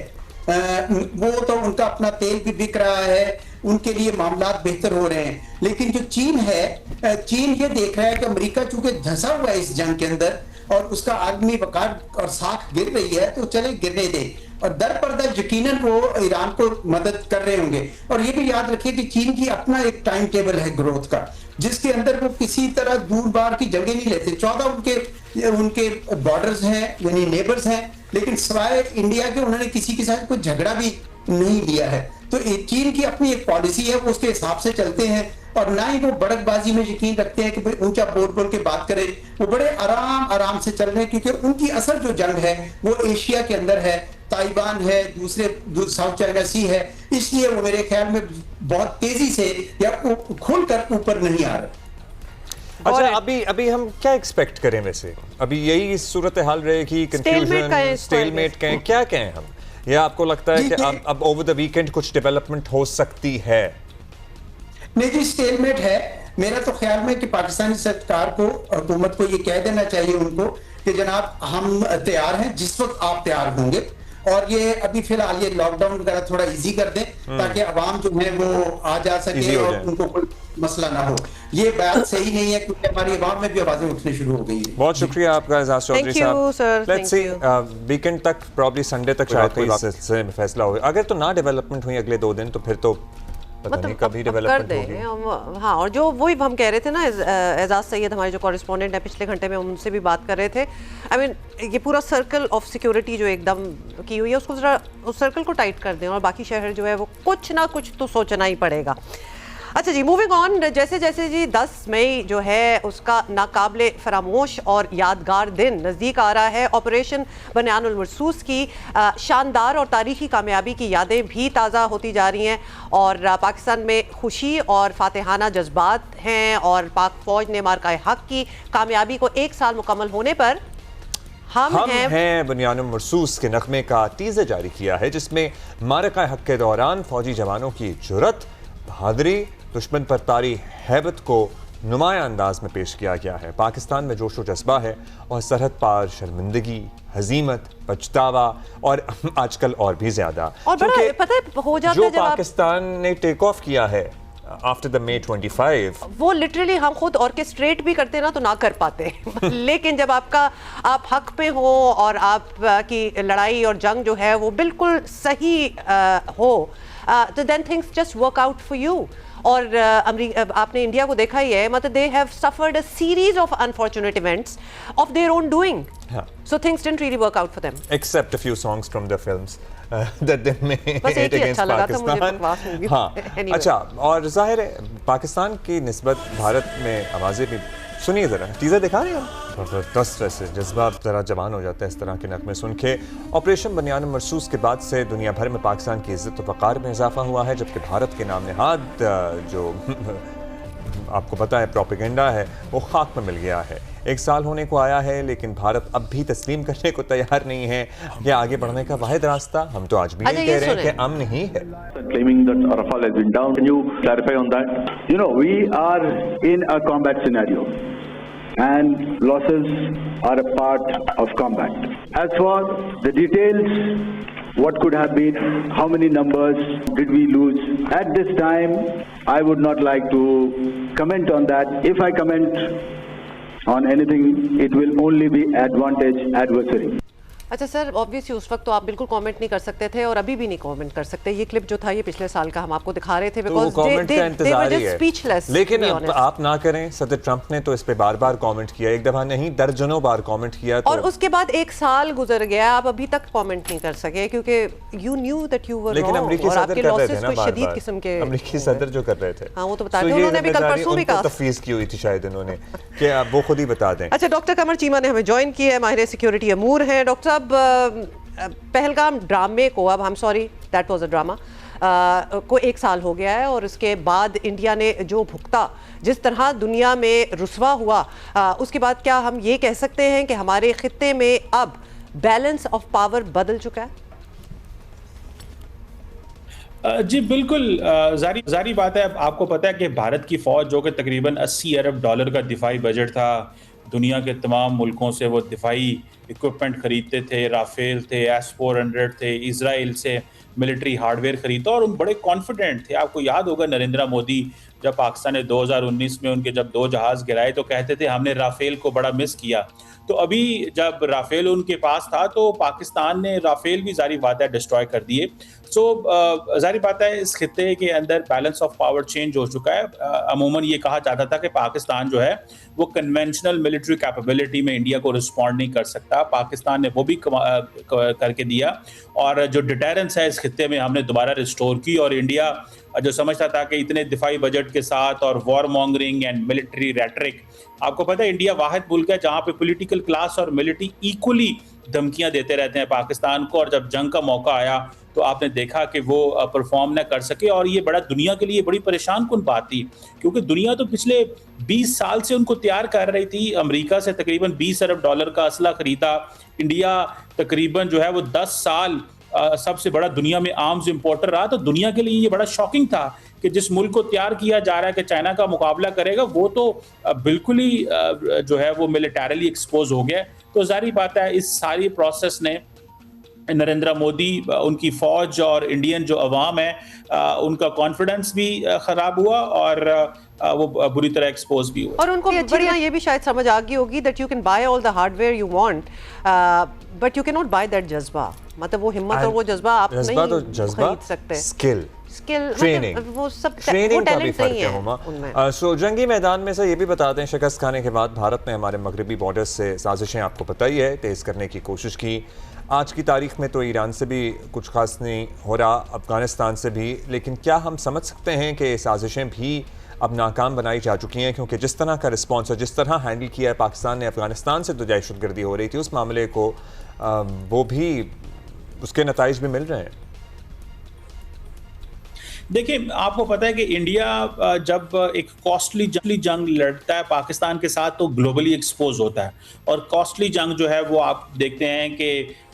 वो तो उनका अपना तेल भी बिक रहा है, उनके लिए मामला बेहतर हो रहे हैं। लेकिन जो चीन है, चीन ये देख रहा है कि अमेरिका चूंकि धंसा हुआ है इस जंग के अंदर और उसका आदमी वकार और साख गिर रही है, तो चले गिरने दे, और दर पर दर यकीनन वो ईरान को मदद कर रहे होंगे। और ये भी याद रखिए कि चीन की अपना एक टाइम टेबल है ग्रोथ का, जिसके अंदर वो किसी तरह दूर बार की जगह नहीं लेते। 14 उनके बॉर्डर्स हैं, यानी नेबर्स हैं, लेकिन सिवाय इंडिया के उन्होंने किसी के साथ कोई झगड़ा भी नहीं लिया है। तो चीन की अपनी एक पॉलिसी है, वो उसके हिसाब से चलते हैं। और ना ही वो बड़कबाजी में यकीन रखते हैं कि भाई ऊंचा बोल बोल के बात करें। वो बड़े आराम से चल रहे हैं, क्योंकि उनकी असल जो जंग है वो एशिया के अंदर है, ताइवान है, दूसरे साउथ चाइना सी है, इसलिए वो मेरे ख्याल में बहुत तेजी से या खुलकर ऊपर नहीं आ रहे। अच्छा, अभी हम क्या एक्सपेक्ट करें वैसे? अभी यही सूरत हाल रहेगी, कंफ्यूजन, स्टेलमेट कहें, क्या कहें हम? या आपको लगता है कि अब ओवर द वीकेंड कुछ डेवलपमेंट हो सकती है? नहीं जी, स्टेलमेट है। मेरा तो ख्याल में कि पाकिस्तानी सरकार को, हुकूमत को ये कह देना चाहिए उनको कि जनाब हम तैयार हैं जिस वक्त आप तैयार होंगे, और ये अभी फिलहाल ये लॉकडाउन वगैरह थोड़ा इजी कर दें ताकि आवाम जो है वो आ जा सके और उनको कोई मसला ना हो। ये बात सही नहीं है, क्योंकि हमारी आवाम में भी आवाजें उठनी शुरू हो गई है। बहुत शुक्रिया आपका एजाज चौधरी साहब। लेट्स सी, वीकेंड तक, प्रॉब्ली संडे तक शायद कोई सिलसिले में फैसला हो। अगर तो ना डेवलपमेंट हुई अगले 2 दिन, तो फिर तो पता नहीं कभी डेवलपमेंट होगी। हाँ, और जो वही हम कह रहे थे ना, एजाज सैयद हमारे जो कॉरेस्पॉन्डेंट है, पिछले घंटे में उनसे भी बात कर रहे थे। आई मीन ये पूरा सर्कल ऑफ सिक्योरिटी जो एकदम की हुई है, उसको जरा उस सर्कल को टाइट कर दें, और बाकी शहर जो है वो कुछ ना कुछ तो सोचना ही पड़ेगा। अच्छा जी, मूविंग ऑन। जैसे जैसे जी 10 मई जो है उसका नाकाबिले फरामोश और यादगार दिन नज़दीक आ रहा है, ऑपरेशन बनियानुल मरसूस की शानदार और तारीखी कामयाबी की यादें भी ताज़ा होती जा रही हैं, और पाकिस्तान में खुशी और फातेहाना जज्बात हैं, और पाक फ़ौज ने मार्का हक की कामयाबी को 1 साल मुकम्मल होने पर हम हैं बनियानुल मरसूस के नगमे का टीज़र जारी किया है, जिसमें मार्का हक के दौरान फौजी जवानों की जुर्रत, बहादुरी, दुश्मन पर तारी हैबत को नुमाया अंदाज में पेश किया गया है। पाकिस्तान में जोशो जज्बा है, और सरहद पार शर्मिंदगी, हजीमत, पछतावा, और आजकल और भी ज्यादा। और बड़ा पता है हो जाता है, जो पाकिस्तान ने टेक ऑफ किया है आफ्टर द May 25, वो लिटरली हम खुद ऑर्केस्ट्रेट भी करते ना तो ना कर पाते लेकिन जब आप हक पे हो और आप की लड़ाई और जंग जो है वो बिल्कुल सही हो, तो then things just work out for you. और आपने इंडिया को देखा ही है, मतलब they have suffered a series of unfortunate events of their own doing, so things didn't really work out for them, except a few songs from the films that they made against Pakistan. हाँ, अच्छा, और जाहिर है पाकिस्तान की निस्बत भारत में आवाज़ें भी सुनिए, ज़रा टीज़र दिखा रहे हैं, ज़बरदस्त वैसे जज्बा ज़रा जवान हो जाता है इस तरह के नगमे सुन के। ऑपरेशन बनियानुल मरसूस के बाद से दुनिया भर में पाकिस्तान की इज़्ज़त व वक़ार में इजाफा हुआ है, जबकि भारत के नाम नहाद जो आपको पता है प्रोपेगेंडा है, वो खाक में मिल गया है। 1 साल होने को आया है, लेकिन भारत अब भी तस्लीम करने को तैयार नहीं है। ये आगे बढ़ने का वाहिद रास्ता, हम तो आज भी यही कह रहे हैं कि अमन ही है। Claiming that Rafale has been down, can you clarify on that? You know, we are in a combat scenario, and losses are a part of combat. As for the details, what could have been, how many numbers did we lose? At this time, I would not like to comment on that. If I comment on anything, it will only be advantage adversary. अच्छा sir, obviously उस वक्त तो आप बिल्कुल comment नहीं कर सकते थे, और अभी भी नहीं कमेंट कर सकते। ये क्लिप जो था ये पिछले साल का हम आपको दिखा रहे थे, because they were just speechless. लेकिन आप ना करें, सदर ट्रंप ने तो इस पे बार-बार कमेंट किया, एक दफा नहीं दर्जनों बार कमेंट किया, तो और उसके बाद 1 साल गुजर गया, आप अभी तक कमेंट नहीं कर सके, क्योंकि you knew that you were wrong. लेकिन अमेरिकी और सदर कर रहे थे ना बार-बार, किस्म के अमेरिकी सदर जो कर रहे थे, हां वो तो बता रहे थे, उन्होंने भी कल परसों भी कहा, तफवीज़ की हुई थी शायद इन्होंने, कि आप वो खुद ही बता दें। अच्छा, डॉक्टर कमर चीमा ने हमें ज्वाइन किया है, माहिर सिक्योरिटी अमूर हैं। डॉक्टर साहब, पहलगाम ड्रामे को, अब I am sorry that was a drama, को 1 साल हो गया है, और उसके बाद इंडिया ने जो भुगता, जिस तरह दुनिया में रुसवा हुआ, उसके बाद क्या हम ये कह सकते हैं कि हमारे खित्ते में अब बैलेंस ऑफ पावर बदल चुका है? जी बिल्कुल, जारी बात है। आपको पता है कि भारत की फ़ौज जो कि तकरीबन $80 अरब का दिफाई बजट था, दुनिया के तमाम मुल्कों से वो दिफाई इक्विपमेंट खरीदते थे, राफेल थे, S-400 थे, इजराइल से मिलिट्री हार्डवेयर खरीदता, और उन बड़े कॉन्फिडेंट थे। आपको याद होगा नरेंद्र मोदी जब पाकिस्तान ने 2019 में उनके जब 2 जहाज़ गिराए तो कहते थे हमने राफेल को बड़ा मिस किया। तो अभी जब राफेल उनके पास था तो पाकिस्तान ने राफेल भी जारी बात है डिस्ट्रॉय कर दिए। सो जारी बात है इस खित्ते के अंदर बैलेंस ऑफ पावर चेंज हो चुका है। अमूमन ये कहा जाता था कि पाकिस्तान जो है वो कन्वेंशनल मिलिट्री कैपेबिलिटी में इंडिया को रिस्पॉन्ड नहीं कर सकता। पाकिस्तान ने वो भी करके दिया, और जो डिटेरेंस है इस खित्ते में हमने दोबारा रिस्टोर की, और इंडिया जो समझता था कि इतने दिफाई बजट के साथ और war mongering and military rhetoric, आपको पता है इंडिया वाहिद मुल्क है जहाँ पे पॉलिटिकल क्लास और मिलिट्री इक्वली धमकियां देते रहते हैं पाकिस्तान को, और जब जंग का मौका आया तो आपने देखा कि वो परफॉर्म ना कर सके। और ये बड़ा दुनिया के लिए बड़ी परेशान कुन बात थी, क्योंकि दुनिया तो पिछले 20 साल से उनको तैयार कर रही थी। अमेरिका से तकरीबन $20 अरब का असला खरीदा, इंडिया तकरीबन जो है वो 10 साल सबसे बड़ा दुनिया में आर्म्स इंपोर्टर रहा। तो दुनिया के लिए ये बड़ा शॉकिंग था कि जिस मुल्क को तैयार किया जा रहा है कि चाइना का मुकाबला करेगा, वो तो बिल्कुल ही जो है वो मिलिटरीली एक्सपोज हो गया। तो जाहिर बात है इस सारी प्रोसेस ने नरेंद्र मोदी, उनकी फौज और इंडियन जो अवाम है, उनका कॉन्फिडेंस भी खराब हुआ और वो बुरी तरह एक्सपोज भी हुआ। और उनको बढ़िया ये भी शायद समझ आ गई होगी that you can buy all the hardware you want but you can not by that जज्बा, मतलब वो हिम्मत और वो जज्बा आप नहीं खरीद सकते। स्किल, ट्रेनिंग, वो सब ट्रेनिंग का भी फर्क है हुमा। सो जंगी मैदान में से ये भी बताते हैं, शिकस्त खाने के बाद भारत ने हमारे मगरबी बॉर्डर से साजिशें आपको पता ही है तेज़ करने की कोशिश की। आज की तारीख में तो ईरान से भी कुछ खास नहीं हो रहा, अफगानिस्तान से भी, लेकिन क्या हम समझ सकते हैं कि साजिशें भी अब नाकाम बनाई जा चुकी हैं? क्योंकि जिस तरह का रिस्पॉन्स और जिस तरह हैंडल किया है पाकिस्तान ने अफगानिस्तान से, तो दहशतगर्दी हो रही थी उस मामले को, वो भी उसके नताइज भी मिल रहे हैं। देखिए, आपको पता है कि इंडिया जब एक कॉस्टली जंग लड़ता है पाकिस्तान के साथ तो ग्लोबली एक्सपोज होता है, और कॉस्टली जंग जो है वो आप देखते हैं कि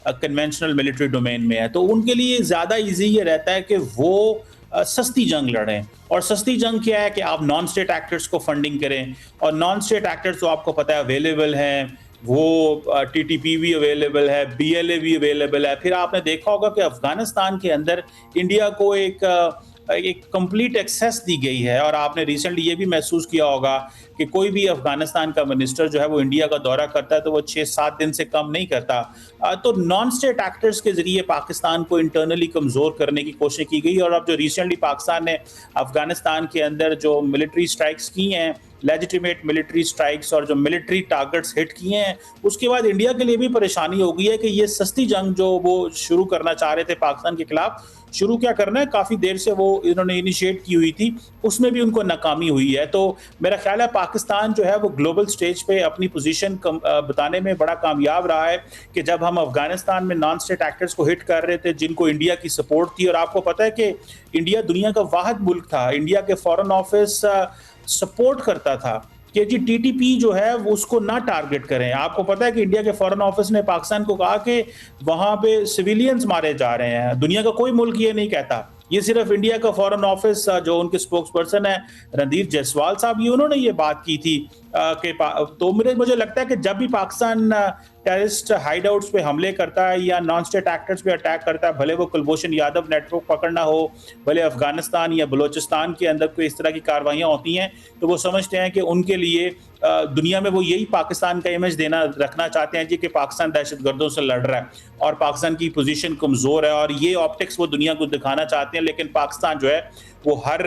कन्वेंशनल मिलिट्री डोमेन में है, तो उनके लिए ज़्यादा इजी ये रहता है कि वो सस्ती जंग लड़ें। और सस्ती जंग क्या है कि आप नॉन स्टेट एक्टर्स को फंडिंग करें, और नॉन स्टेट एक्टर्स तो आपको पता है अवेलेबल हैं, वो TTP भी अवेलेबल है, BLA भी अवेलेबल है। फिर आपने देखा होगा कि अफगानिस्तान के अंदर इंडिया को एक कंप्लीट एक्सेस दी गई है, और आपने रिसेंटली ये भी महसूस किया होगा कि कोई भी अफगानिस्तान का मिनिस्टर जो है वो इंडिया का दौरा करता है तो वो 6-7 दिन से कम नहीं करता। तो नॉन स्टेट एक्टर्स के जरिए पाकिस्तान को इंटरनली कमज़ोर करने की कोशिश की गई। और अब जो रिसेंटली पाकिस्तान ने अफगानिस्तान के अंदर जो मिलिट्री स्ट्राइक्स की हैं, लेजिटिमेट मिलिट्री स्ट्राइक्स और जो मिलिट्री टारगेट्स हिट किए हैं, उसके बाद इंडिया के लिए भी परेशानी हो गई है कि ये सस्ती जंग जो वो शुरू करना चाह रहे थे पाकिस्तान के खिलाफ, शुरू क्या करना है, काफ़ी देर से वो इन्होंने इनिशिएट की हुई थी, उसमें भी उनको नाकामी हुई है। तो मेरा ख्याल है पाकिस्तान जो है वो ग्लोबल स्टेज पे अपनी पोजीशन बताने में बड़ा कामयाब रहा है कि जब हम अफगानिस्तान में नॉन स्टेट एक्टर्स को हिट कर रहे थे जिनको इंडिया की सपोर्ट थी, और आपको पता है कि इंडिया दुनिया का वाहिद मुल्क था, इंडिया के फॉरेन ऑफिस सपोर्ट करता था कि जी TTP जो है वो उसको ना टारगेट करें। आपको पता है कि इंडिया के फॉरेन ऑफिस ने पाकिस्तान को कहा कि वहाँ पे सिविलियंस मारे जा रहे हैं, दुनिया का कोई मुल्क ये नहीं कहता, ये सिर्फ इंडिया का फॉरेन ऑफिस जो उनके स्पोक्स पर्सन है रणदीप जायसवाल साहब, ये उन्होंने ये बात की थी कि तो मुझे लगता है कि जब भी पाकिस्तान टेररिस्ट हाइडआउट्स पे हमले करता है या नॉन स्टेट एक्टर्स पे अटैक करता है, भले वो कुलभूषण यादव नेटवर्क पकड़ना हो, भले अफगानिस्तान या बलोचिस्तान के अंदर कोई इस तरह की कार्रवाइयाँ होती हैं, तो वो समझते हैं कि उनके लिए दुनिया में वो यही पाकिस्तान का इमेज देना रखना चाहते हैं जी कि पाकिस्तान दहशतगर्दों से लड़ रहा है और पाकिस्तान की पोजीशन कमज़ोर है, और ये ऑप्टिक्स वो दुनिया को दिखाना चाहते हैं। लेकिन पाकिस्तान जो है वो हर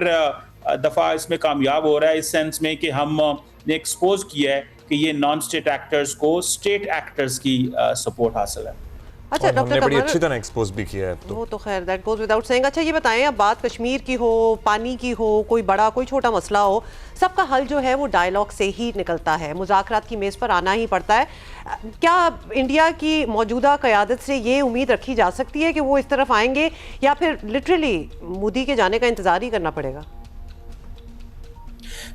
दफ़ा इसमें कामयाब हो रहा है, इस सेंस में कि हम ने एक्सपोज किया है कि ये नॉन स्टेट एक्टर्स को स्टेट एक्टर्स की सपोर्ट हासिल है। अच्छा, हमने बड़ी अच्छी तरह एक्सपोज भी किया है वो तो खैर दैट गोज विदाउट सेइंग। अच्छा, ये बताएं, अब बात कश्मीर की हो, पानी की हो, कोई बड़ा कोई छोटा मसला हो, सबका हल जो है वो डायलॉग से ही निकलता है, मुज़ाकरात की मेज़ पर आना ही पड़ता है। क्या इंडिया की मौजूदा क़यादत से ये उम्मीद रखी जा सकती है कि वो इस तरफ आएंगे, या फिर लिटरली मोदी के जाने का इंतज़ार ही करना पड़ेगा?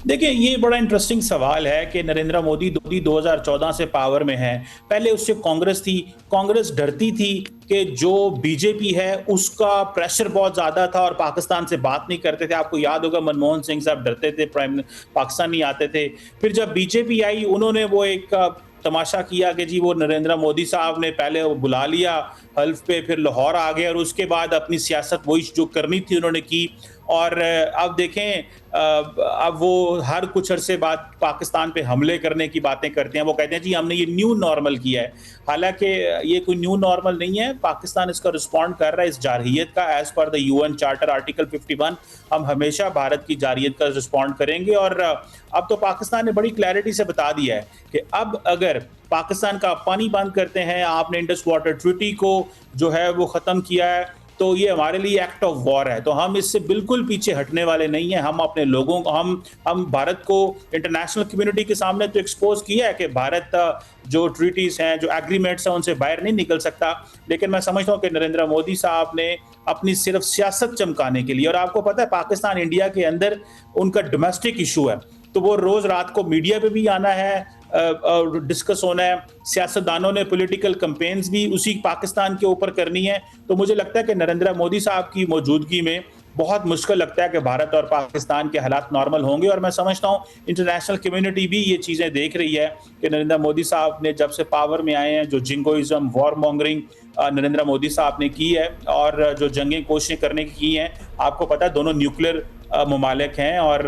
देखिए, ये बड़ा इंटरेस्टिंग सवाल है कि नरेंद्र मोदी 2014 से पावर में है, पहले उससे कांग्रेस थी, कांग्रेस डरती थी कि जो बीजेपी है उसका प्रेशर बहुत ज़्यादा था और पाकिस्तान से बात नहीं करते थे। आपको याद होगा मनमोहन सिंह साहब डरते थे, पाकिस्तान नहीं आते थे। फिर जब बीजेपी आई, उन्होंने वो एक तमाशा किया कि जी वो नरेंद्र मोदी साहब ने पहले वो बुला लिया हल्फ पे, फिर लाहौर आ गए, और उसके बाद अपनी सियासत वही जो करनी थी उन्होंने की। और अब देखें, अब वो हर कुछ अरसे बाद पाकिस्तान पे हमले करने की बातें करते हैं। वो कहते हैं जी हमने ये न्यू नॉर्मल किया है, हालांकि ये कोई न्यू नॉर्मल नहीं है। पाकिस्तान इसका रिस्पॉन्ड कर रहा है इस जारहियत का, as per the UN charter article 51 हम हमेशा भारत की जारहियत का रिस्पॉन्ड करेंगे। और अब तो पाकिस्तान ने बड़ी क्लैरिटी से बता दिया है कि अब अगर पाकिस्तान का पानी बंद करते हैं, आपने इंडस वाटर ट्रीटी को जो है वो ख़त्म किया है, तो ये हमारे लिए एक्ट ऑफ वॉर है। तो हम इससे बिल्कुल पीछे हटने वाले नहीं हैं। हम अपने लोगों को हम भारत को इंटरनेशनल कम्युनिटी के सामने तो एक्सपोज किया है कि भारत जो ट्रीटीज हैं, जो एग्रीमेंट्स हैं, उनसे बाहर नहीं निकल सकता। लेकिन मैं समझता हूँ कि नरेंद्र मोदी साहब ने अपनी सिर्फ सियासत चमकाने के लिए, और आपको पता है पाकिस्तान इंडिया के अंदर उनका डोमेस्टिक इशू है, तो वो रोज रात को मीडिया पे भी आना है, डिस्कस होना है। सियासतदानों ने पॉलिटिकल कैंपेन्स भी उसी पाकिस्तान के ऊपर करनी है। तो मुझे लगता है कि नरेंद्र मोदी साहब की मौजूदगी में बहुत मुश्किल लगता है कि भारत और पाकिस्तान के हालात नॉर्मल होंगे। और मैं समझता हूँ इंटरनेशनल कम्युनिटी भी ये चीज़ें देख रही है कि नरेंद्र मोदी साहब ने जब से पावर में आए हैं, जो jingoism, war mongering Narendra Modi साहब ने की है, और जो जंगें कोशिशें करने की हैं, आपको पता है दोनों न्यूक्लियर ममालिक हैं, और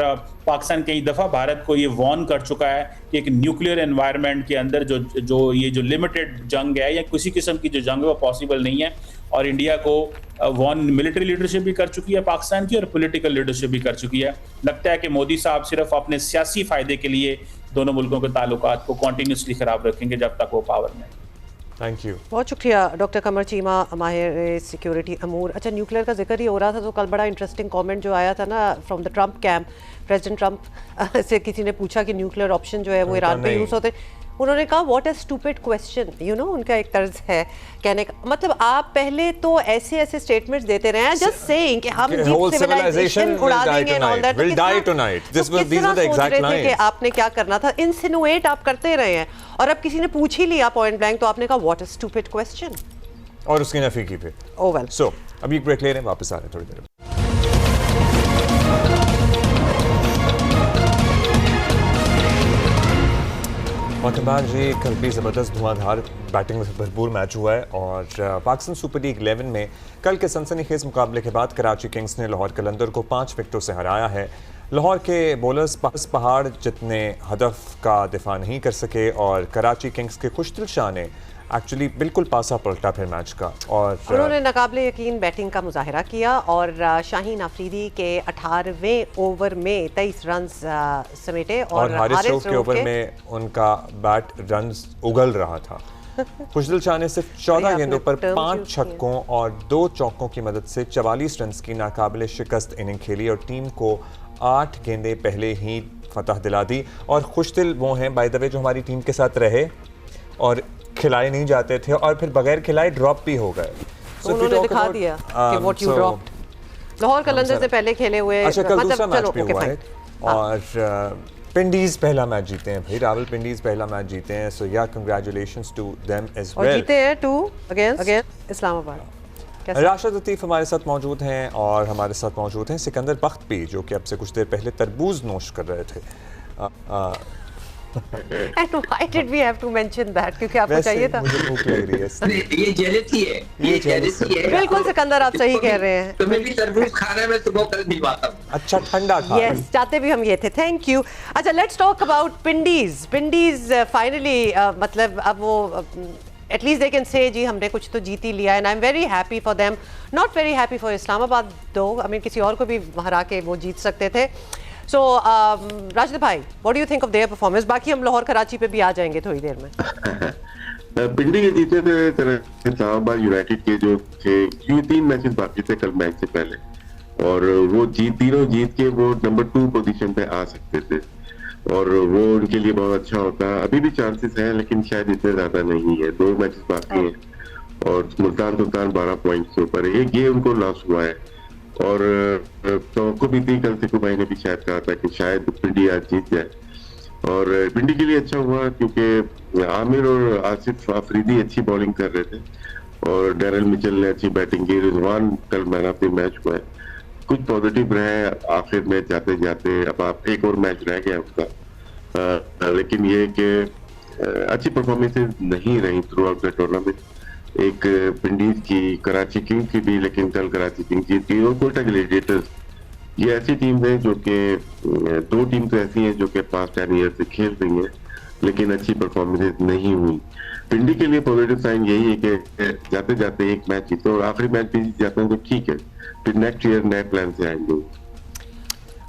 पाकिस्तान कई दफ़ा भारत को ये वार्न कर चुका है कि एक न्यूक्लियर एनवायरनमेंट के अंदर जो लिमिटेड जंग है या किसी किस्म की जो जंग है वो पॉसिबल नहीं है। और इंडिया को वार्न मिलिट्री लीडरशिप भी कर चुकी है पाकिस्तान की, और पॉलिटिकल लीडरशिप भी कर चुकी है। लगता है कि मोदी साहब सिर्फ अपने सियासी फ़ायदे के लिए दोनों मुल्कों के ताल्लुकात को कॉन्टीन्यूसली ख़राब रखेंगे जब तक वो पावर में। थैंक यू, बहुत शुक्रिया डॉक्टर कमर चीमा, माहिर सिक्योरिटी अमूर। अच्छा, न्यूक्लियर का जिक्र ही हो रहा था, तो कल बड़ा इंटरेस्टिंग कमेंट जो आया था ना from the Trump camp, president Trump से किसी ने पूछा कि न्यूक्लियर ऑप्शन जो है वो ईरान पे यूज़ होते, उन्होंने कहा what a stupid question, you know, उनका एक तर्ज है कहने का। मतलब आप पहले तो ऐसे स्टेटमेंट्स देते रहे हैं जस्ट सेइंग कि हम सिविलाइजेशन उड़ा देंगे and all that, will die tonight, this was these are the exact lines कि आपने क्या करना था। इंसिनुएट आप करते रहे हैं, और अब किसी ने पूछ ही लिया पॉइंट ब्लैंक तो आपने कहा व्हाट अ स्टूपिड क्वेश्चन, और उसकी नफी की फिर। ओह वेल, सो अभी एक ब्रेक ले रहे हैं, वापस आ रहे हैं थोड़ी देर में। मौतबार जी, कल भी ज़बरदस्त धुआंधार बैटिंग में भरपूर मैच हुआ है, और पाकिस्तान सुपर लीग 11 में कल के सनसनीखेज मुकाबले के बाद कराची किंग्स ने लाहौर कलंदर को 5 विकेटों से हराया है। लाहौर के बॉलर्स पहाड़ जितने हदफ का दिफा नहीं कर सके, और कराची किंग्स के खुशदिल शाह ने एक्चुअली बिल्कुल पासा पलटा फिर मैच का, और उन्होंने नाकाबिले यकीन बैटिंग का मुजाहिरा किया, और शाहीन अफरीदी के 18वें ओवर में 23 रन समेटे, और हारिस रऊफ के ओवर में उनका बैट रन उगल रहा था। खुशदिल शाह ने सिर्फ 14 गेंदों पर 5 छक्कों और 2 चौकों की मदद से 44 रन की नाकाबिले शिकस्त इनिंग खेली, और टीम को 8 गेंदें पहले ही फतह दिला दी। और खुशदिल वो हैं बाय द वे जो हमारी टीम के साथ रहे और खिलाए नहीं जाते थे, और फिर बगैर खिलाए ड्रॉप भी हो गए। उन्होंने दिखा दिया कि व्हाट यू ड्रॉप्ड। लाहौर कलंदर से पहले खेले हुए, अच्छा कल दूसरा मैच भी हुआ है, और पिंडीज पहला मैच जीते हैं भाई, रावलपिंडीज पहला मैच जीते हैं, सो या congratulations to them as well. और जीते हैं 2 अगेंस्ट इस्लामाबाद। राशिद लतीफ़ हमारे साथ मौजूद हैं, और हमारे साथ मौजूद हैं सिकंदर बख्त भी, जो कि अब से कुछ देर पहले तरबूज नोश कर रहे थे। And why did we have to mention that? क्योंकि आपको चाहिए था। मुझे भूख लग रही है। ये जेलसी है, ये जेलसी है। बिल्कुल सिकंदर, आप सही कह रहे हैं। तुम्हें भी तरबूज खाना है, मैं सुबह कल भिजवाता हूँ। अच्छा ठंडा था। Yes, चाहते भी हम ये थे। Thank you. अच्छा, लेट्स टॉक अबाउट पिंडीज। पिंडीज फाइनली मतलब अब वो एटलीस्ट दे कैन से जी हमने कुछ तो जीत ही लिया, and I am very happy for them, not very happy for Islamabad दो। आई मीन किसी और को भी हरा के वो जीत सकते थे। सो राशिद भाई, what do you think of their performance? बाकी हम लाहौर कराची पे भी आ जाएंगे थोड़ी देर में। पिंडी के जीते थे इस्लामाबाद यूनाइटेड के जो थे, ये 3 मैचेस बाकी थे कल मैच से पहले, और वो तीनों जीत के वो नंबर 2 पोजीशन पे आ सकते थे, और वो उनके लिए बहुत अच्छा होता। अभी भी चांसेस हैं, लेकिन शायद इतने ज्यादा नहीं है। 2 मैचेस बाकी हैं, और मुल्तान 12 पॉइंट्स से ऊपर है। एक ये उनको लॉस हुआ है, और तो भी थी कल से भाई ने भी शायद कहा था कि शायद पिंडी आज जीत जाए, और पिंडी के लिए अच्छा हुआ क्योंकि आमिर और आसिफ अफरीदी अच्छी बॉलिंग कर रहे थे, और डैरल मिचेल ने अच्छी बैटिंग की। रिजवान कल मैन ऑफ द मैच हुआ है। कुछ पॉजिटिव रहे आखिर में जाते जाते। अब आप एक और मैच रह गया उसका, लेकिन ये कि अच्छी परफॉर्मेंसेज नहीं रही थ्रू आउट द टूर्नामेंट। एक पिंडीज की, कराची किंग्स की भी, लेकिन कल कराची किंग्स जीत गई, और कोयटा ग्लेडिएटर्स, ये ऐसी टीम है जो कि 2 टीम तो ऐसी हैं जो कि पास्ट 10 ईयर से खेल रही हैं, लेकिन अच्छी परफॉर्मेंस नहीं हुई। पिंडी के लिए पॉजिटिव साइन यही है कि जाते जाते एक मैच जीतो, और आखिरी मैच भी जीत जाते हैं तो ठीक है, फिर नेक्स्ट ईयर नए प्लान से आएंगे।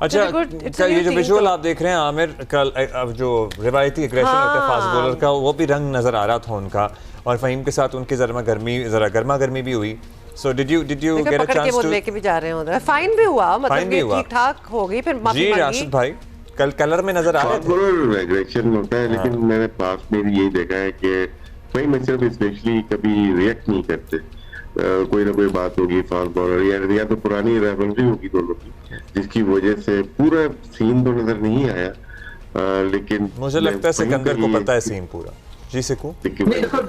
अच्छा, ये जो विजुअल आप देख रहे हैं आमिर, कल जो रिवायती एग्रेशन होता है फास्ट बॉलर का, वो भी रंग नजर आ रहा था उनका, और फहीम के साथ उनकी जरा गर्मा गर्मी भी हुई, So did you देखो, get a पकड़ के chance वो to? लेके भी जा रहे हैं उधर, फाइन भी हुआ, फाइन मतलब भी ये हुआ। ठीक ठाक हो गई, फिर माफी जी मांगी। राशिद भाई, कल कलर में नजर आ रहे थे। बॉलर एग्रेशन होता है, लेकिन मैंने पास में भी यही देखा है कि कई मैचेस स्पेशली कभी रिएक्ट नहीं करते। कोई ना कोई बात होगी फास्ट बॉलर या तो पुरानी राइवलरी होगी दोनों की, जिसकी वजह से पूरा सीन तो नजर नहीं आया, लेकिन मुझे लगता है सिकंदर को पता है सीन पूरा। जी सिकू, नहीं देखो,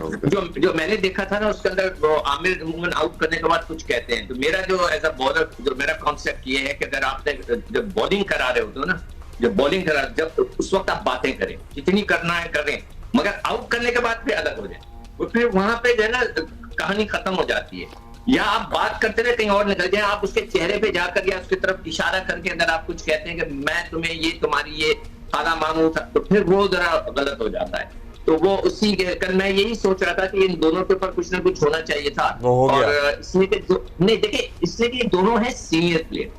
जो मैंने देखा था ना उसके अंदर वो आमिर उमूमन आउट करने के बाद कुछ कहते हैं, तो मेरा जो एज अ बॉलर जो मेरा कॉन्सेप्ट ये है कि अगर आपने जब बॉलिंग करा रहे होते हो ना, जब बॉलिंग करा जब उस वक्त आप बातें करें, जितनी करना है करें, मगर आउट करने के बाद फिर अलग हो जाए, तो फिर वहां पे जो है ना कहानी खत्म हो जाती है। या आप बात करते रहे कहीं और निकल जाए, आप उसके चेहरे पे जाकर या उसकी तरफ इशारा करके अगर आप कुछ कहते हैं कि मैं तुम्हें ये तुम्हारी ये खाना मांगू था, तो फिर वो जरा गलत हो जाता है। तो वो उसी कल मैं यही सोच रहा था कि इन दोनों के ऊपर कुछ ना कुछ होना चाहिए था। वो हो गया। और इसलिए कि नहीं देखिए, इसलिए कि दोनों हैं सीनियर प्लेयर,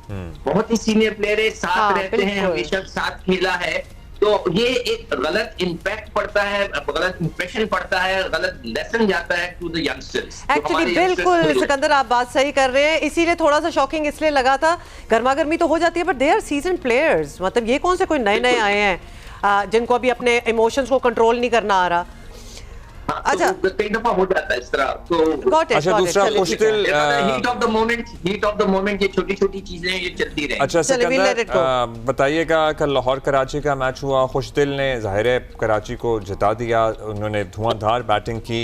बहुत ही सीनियर प्लेयर है, साथ हाँ, रहते हैं, बिल्कुल। हमेशा साथ खेला है, तो ये एक गलत इम्पैक्ट पड़ता है, गलत इंप्रेशन पड़ता है, गलत लेसन जाता है टू द यंगस्टर्स। एक्चुअली बिल्कुल सिकंदर, आप बात सही कर रहे हैं, इसीलिए थोड़ा सा शॉकिंग इसलिए लगा था, गर्मा गर्मी तो हो जाती है, but they are season players, मतलब ये कौन से कोई नए नए आए हैं जिनको अभी अपने इमोशंस को कंट्रोल नहीं करना आ रहा। अच्छा, कई दफा हो जाता है इस तरह, तो Got it, अच्छा, got it, दूसरा चलिए, ठीक है। खुशदिल, हीट ऑफ द मोमेंट ये छोटी छोटी चीजें ये चलती रहे। अच्छा चलिए, we'll let it go. Sikandar बताइएगा, कल लाहौर कराची का मैच हुआ, खुशदिल ने ज़ाहिर है कराची को जिता दिया, उन्होंने धुआंधार बैटिंग की।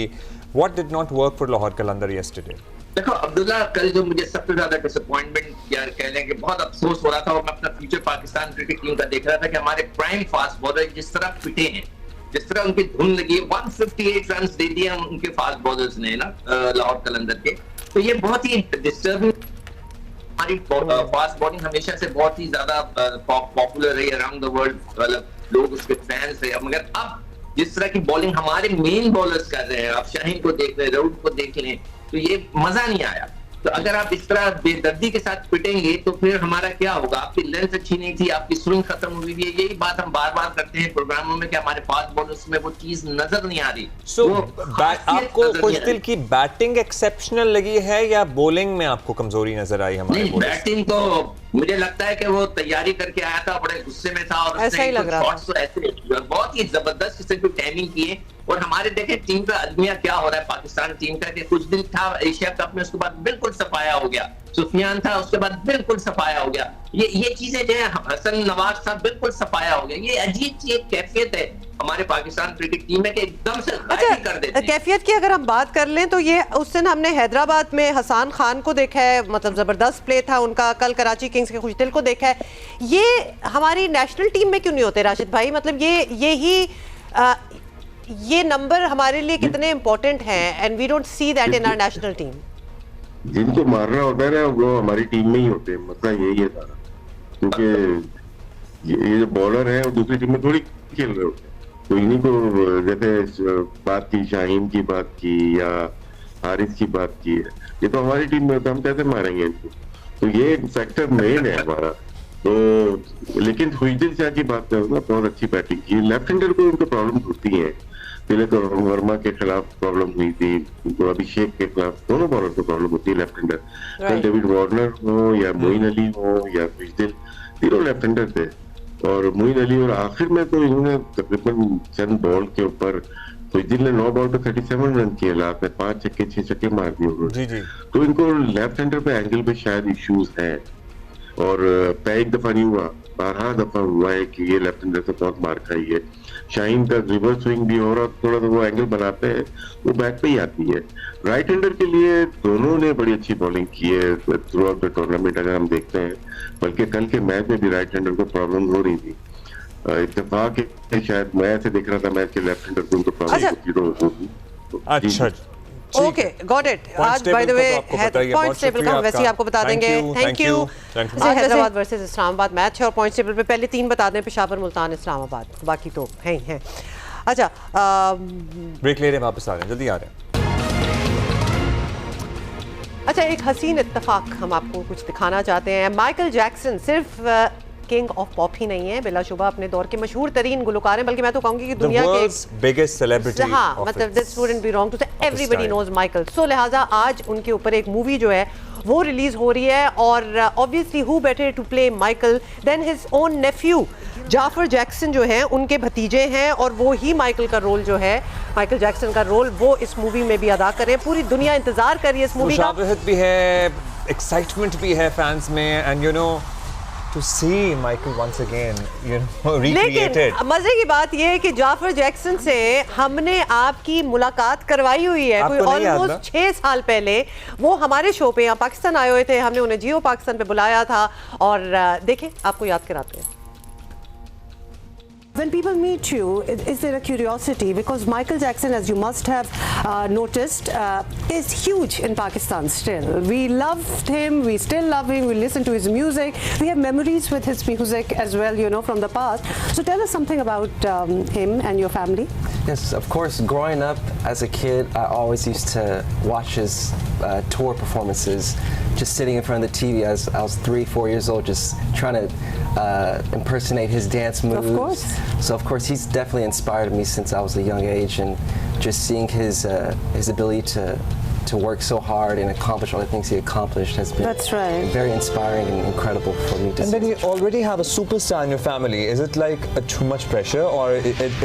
What did not work for Lahore Qalandar yesterday? देखो अब्दुल्ला, कल जो मुझे सबसे ज्यादा डिसअपॉइंटमेंट या कह लें कि बहुत अफसोस हो रहा था, और मैं अपना फ्यूचर पाकिस्तान क्रिकेट टीम का देख रहा था कि हमारे प्राइम फास्ट बॉलर जिस तरह पिटे हैं, जिस तरह उनकी धुन लगी है, 158 रन दे दिए उनके फास्ट बॉलर्स ने ना लाहौर कलंदर के, तो ये बहुत ही डिस्टर्बिंग। हमारी फास्ट बॉलिंग हमेशा से बहुत ही ज्यादा पॉपुलर रही अराउंड द वर्ल्ड, मतलब लोग उसके फैंस रहे, मगर अब जिस तरह की बॉलिंग हमारे मेन बॉलर्स कर रहे हैं, आप शाहीन को देख रहे हैं, राउड को देख लें, तो ये मजा नहीं आया। तो अगर आप इस तरह बेदर्दी के साथ पिटेंगे तो फिर हमारा क्या होगा? आपकी लेंथ अच्छी नहीं थी, आपकी स्विंग खत्म हुई है, यही बात हम बार बार करते हैं प्रोग्रामों में कि हमारे फास्ट बॉलर्स में वो चीज नजर नहीं आ रही। सो वो आपको नजर नहीं आ खुशदिल रही। की बैटिंग एक्सेप्शनल लगी है या बॉलिंग में आपको कमजोरी नजर आई हमारे नहीं, bowlers? बैटिंग तो मुझे लगता है कि वो तैयारी करके आया था, बड़े गुस्से में था, और ऐसा ही लग रहा था। तो ऐसे बहुत ही जबरदस्त किस्म की टाइमिंग की है। और हमारे देखें टीम का अलमिया क्या हो रहा है पाकिस्तान टीम का, कि कुछ दिन था एशिया कप में, उसके बाद बिल्कुल सफाया हो गया, सुफियान था उसके बाद बिल्कुल सफाया हो गया, ये चीजें जो है, हसन नवाज था बिल्कुल सफाया हो गया। ये अजीब सी एक कैफियत है हमारे पाकिस्तान क्रिकेट टीम में कि एकदम से गायब ही कर देते हैं। कैफियत की अगर हम बात कर लें तो ये उस दिन हमने हैदराबाद में हसन खान को देखा है, मतलब जबरदस्त प्ले था उनका, कल कराची किंग्स के खुशदिल को देखा है। ये हमारी नेशनल टीम में क्यों नहीं होते राशिद भाई? मतलब ये नंबर हमारे लिए कितने इंपॉर्टेंट हैं, and we don't see that in our national team. जिनको मारना होता है ना वो हमारी टीम में ही होते हैं, मतलब यही है सारा, क्योंकि ये जो बॉलर है वो दूसरी टीम में थोड़ी खेल रहे होते हैं। तो इन्हीं को जैसे बात की, शाहीन की बात की या हारिस की बात की है, ये तो हमारी टीम में होता है, हम कैसे मारेंगे इनको? तो ये एक फैक्टर मेन है हमारा। तो लेकिन खुशदिल शाह की बात करूँ ना, बहुत अच्छी बैटिंग की, लेफ्ट हैंडर को उनको प्रॉब्लम होती है, पहले तो वर्मा के खिलाफ प्रॉब्लम हुई थी, उनको अभिषेक के खिलाफ, दोनों बॉलर को प्रॉब्लम होती है लेफ्ट हैंडर। कल डेविड वार्नर हो या मोइन अली हो या खुशदिल, तीनों लेफ्ट हैंडर थे, और मोइन अली, और आखिर में तो इन्होंने तकरीबन चंद बॉल के ऊपर, खुशदिल ने 9 बॉल पे 37 रन किए, लास्ट में 5 छक्के 6 छक्के मार दिए उन्होंने। जी। तो इनको लेफ्ट हैंडर पे एंगल पे शायद इश्यूज हैं, और एक दफा नहीं हुआ, 12 दफा हुआ है कि ये लेफ्ट हैंडर से बहुत मार खाई है। शाहीन का रिवर्स स्विंग भी हो रहा, थोड़ा सा वो एंगल बनाते हैं, वो बैट पे ही आती है। राइट हैंडर के लिए दोनों ने बड़ी अच्छी बॉलिंग की है थ्रू आउट द टूर्नामेंट, अगर हम देखते हैं, बल्कि कल के मैच में भी राइट हैंडर को प्रॉब्लम हो रही थी। इत्तेफाक है, शायद मैं ऐसे देख रहा था मैच के लेफ्ट हैंडर को उनको प्रॉब्लम होगी। अच्छा, ओके, गॉट इट। आज by the way points table का वैसे ही आपको बता देंगे। Thank you. Hyderabad versus Islamabad match है, और पॉइंट्स टेबल पे पहले 3 बता दें, पेशावर, मुल्तान, इस्लामाबाद, बाकी तो हैं ही हैं। अच्छा, ब्रेक ले रहे हैं, वापस आ रहे हैं, जल्दी आ रहे हैं। अच्छा, एक हसीन इत्तेफाक हम आपको कुछ दिखाना चाहते हैं। माइकल जैक्सन सिर्फ किंग ऑफ पॉप ही नहीं है, बिलाशुबा अपने दौर के मशहूर तरीन गुलकार हैं, बल्कि मैं तो कहूँगी कि दुनिया के बिगेस्ट सेलिब्रिटी। हाँ, मतलब this wouldn't be wrong to say, everybody knows Michael. So लिहाजा आज उनके ऊपर एक मूवी जो है वो रिलीज हो रही है, और obviously who better to play Michael than his own nephew Jaafar Jackson जो हैं, उनके भतीजे हैं, और वो ही माइकल का रोल जो है, माइकल जैक्सन का रोल वो इस मूवी में भी अदा करें। पूरी दुनिया इंतजार कर रही है इस मूवी का। मुशाबहत भी है, एक्साइटमेंट भी है फैंस में, and you know to see Michael once again, you know, recreated. लेकिन मजे की बात यह है कि जाफर जैक्सन से हमने आपकी मुलाकात करवाई हुई है कोई ऑलमोस्ट 6 साल पहले। वो हमारे शो पे यहाँ पाकिस्तान आए हुए थे, हमने उन्हें जियो पाकिस्तान पे बुलाया था, और देखें आपको याद कराते हैं। When people meet you, is there a curiosity? Because Michael Jackson, as you must have noticed, is huge in Pakistan still. We loved him, we still love him, we listen to his music. We have memories with his music as well, you know, from the past. So tell us something about him and your family. Yes, of course. Growing up as a kid, I always used to watch his tour performances, just sitting in front of the TV as I was 3-4 years old, just trying to impersonate his dance moves. Of course. So of course he's definitely inspired me since I was a young age, and just seeing his ability to work so hard and accomplish all the things he accomplished has been very inspiring and incredible for me to see. And then you already have a superstar in your family. Is it like too much pressure, or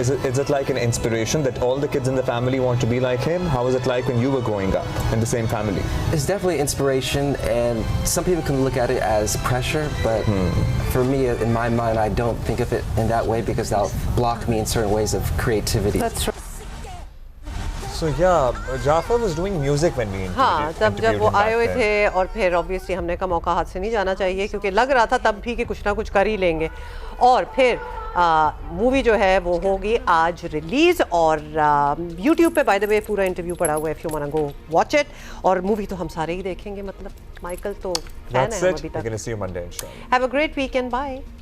is it like an inspiration that all the kids in the family want to be like him? How was it like when you were growing up in the same family? It's definitely inspiration, and some people can look at it as pressure, but for me, in my mind, I don't think of it in that way, because that'll block me in certain ways of creativity. That's right. So yeah, Jafar was doing music when we हाँ, तब जब वो आए हुए थे, और फिर obviously हमने कहा मौका हाथ से नहीं जाना चाहिए, क्योंकि लग रहा था तब भी कि कुछ ना कुछ कर ही लेंगे। और फिर मूवी जो है वो होगी आज रिलीज, और YouTube पे बाय द वे पूरा इंटरव्यू पड़ा हुआ है, if you want to go watch it. और मूवी तो हम सारे ही देखेंगे, मतलब माइकल तो फैन है हम अभी तक। We're going to see you Monday, inshallah. Have a great weekend. Bye.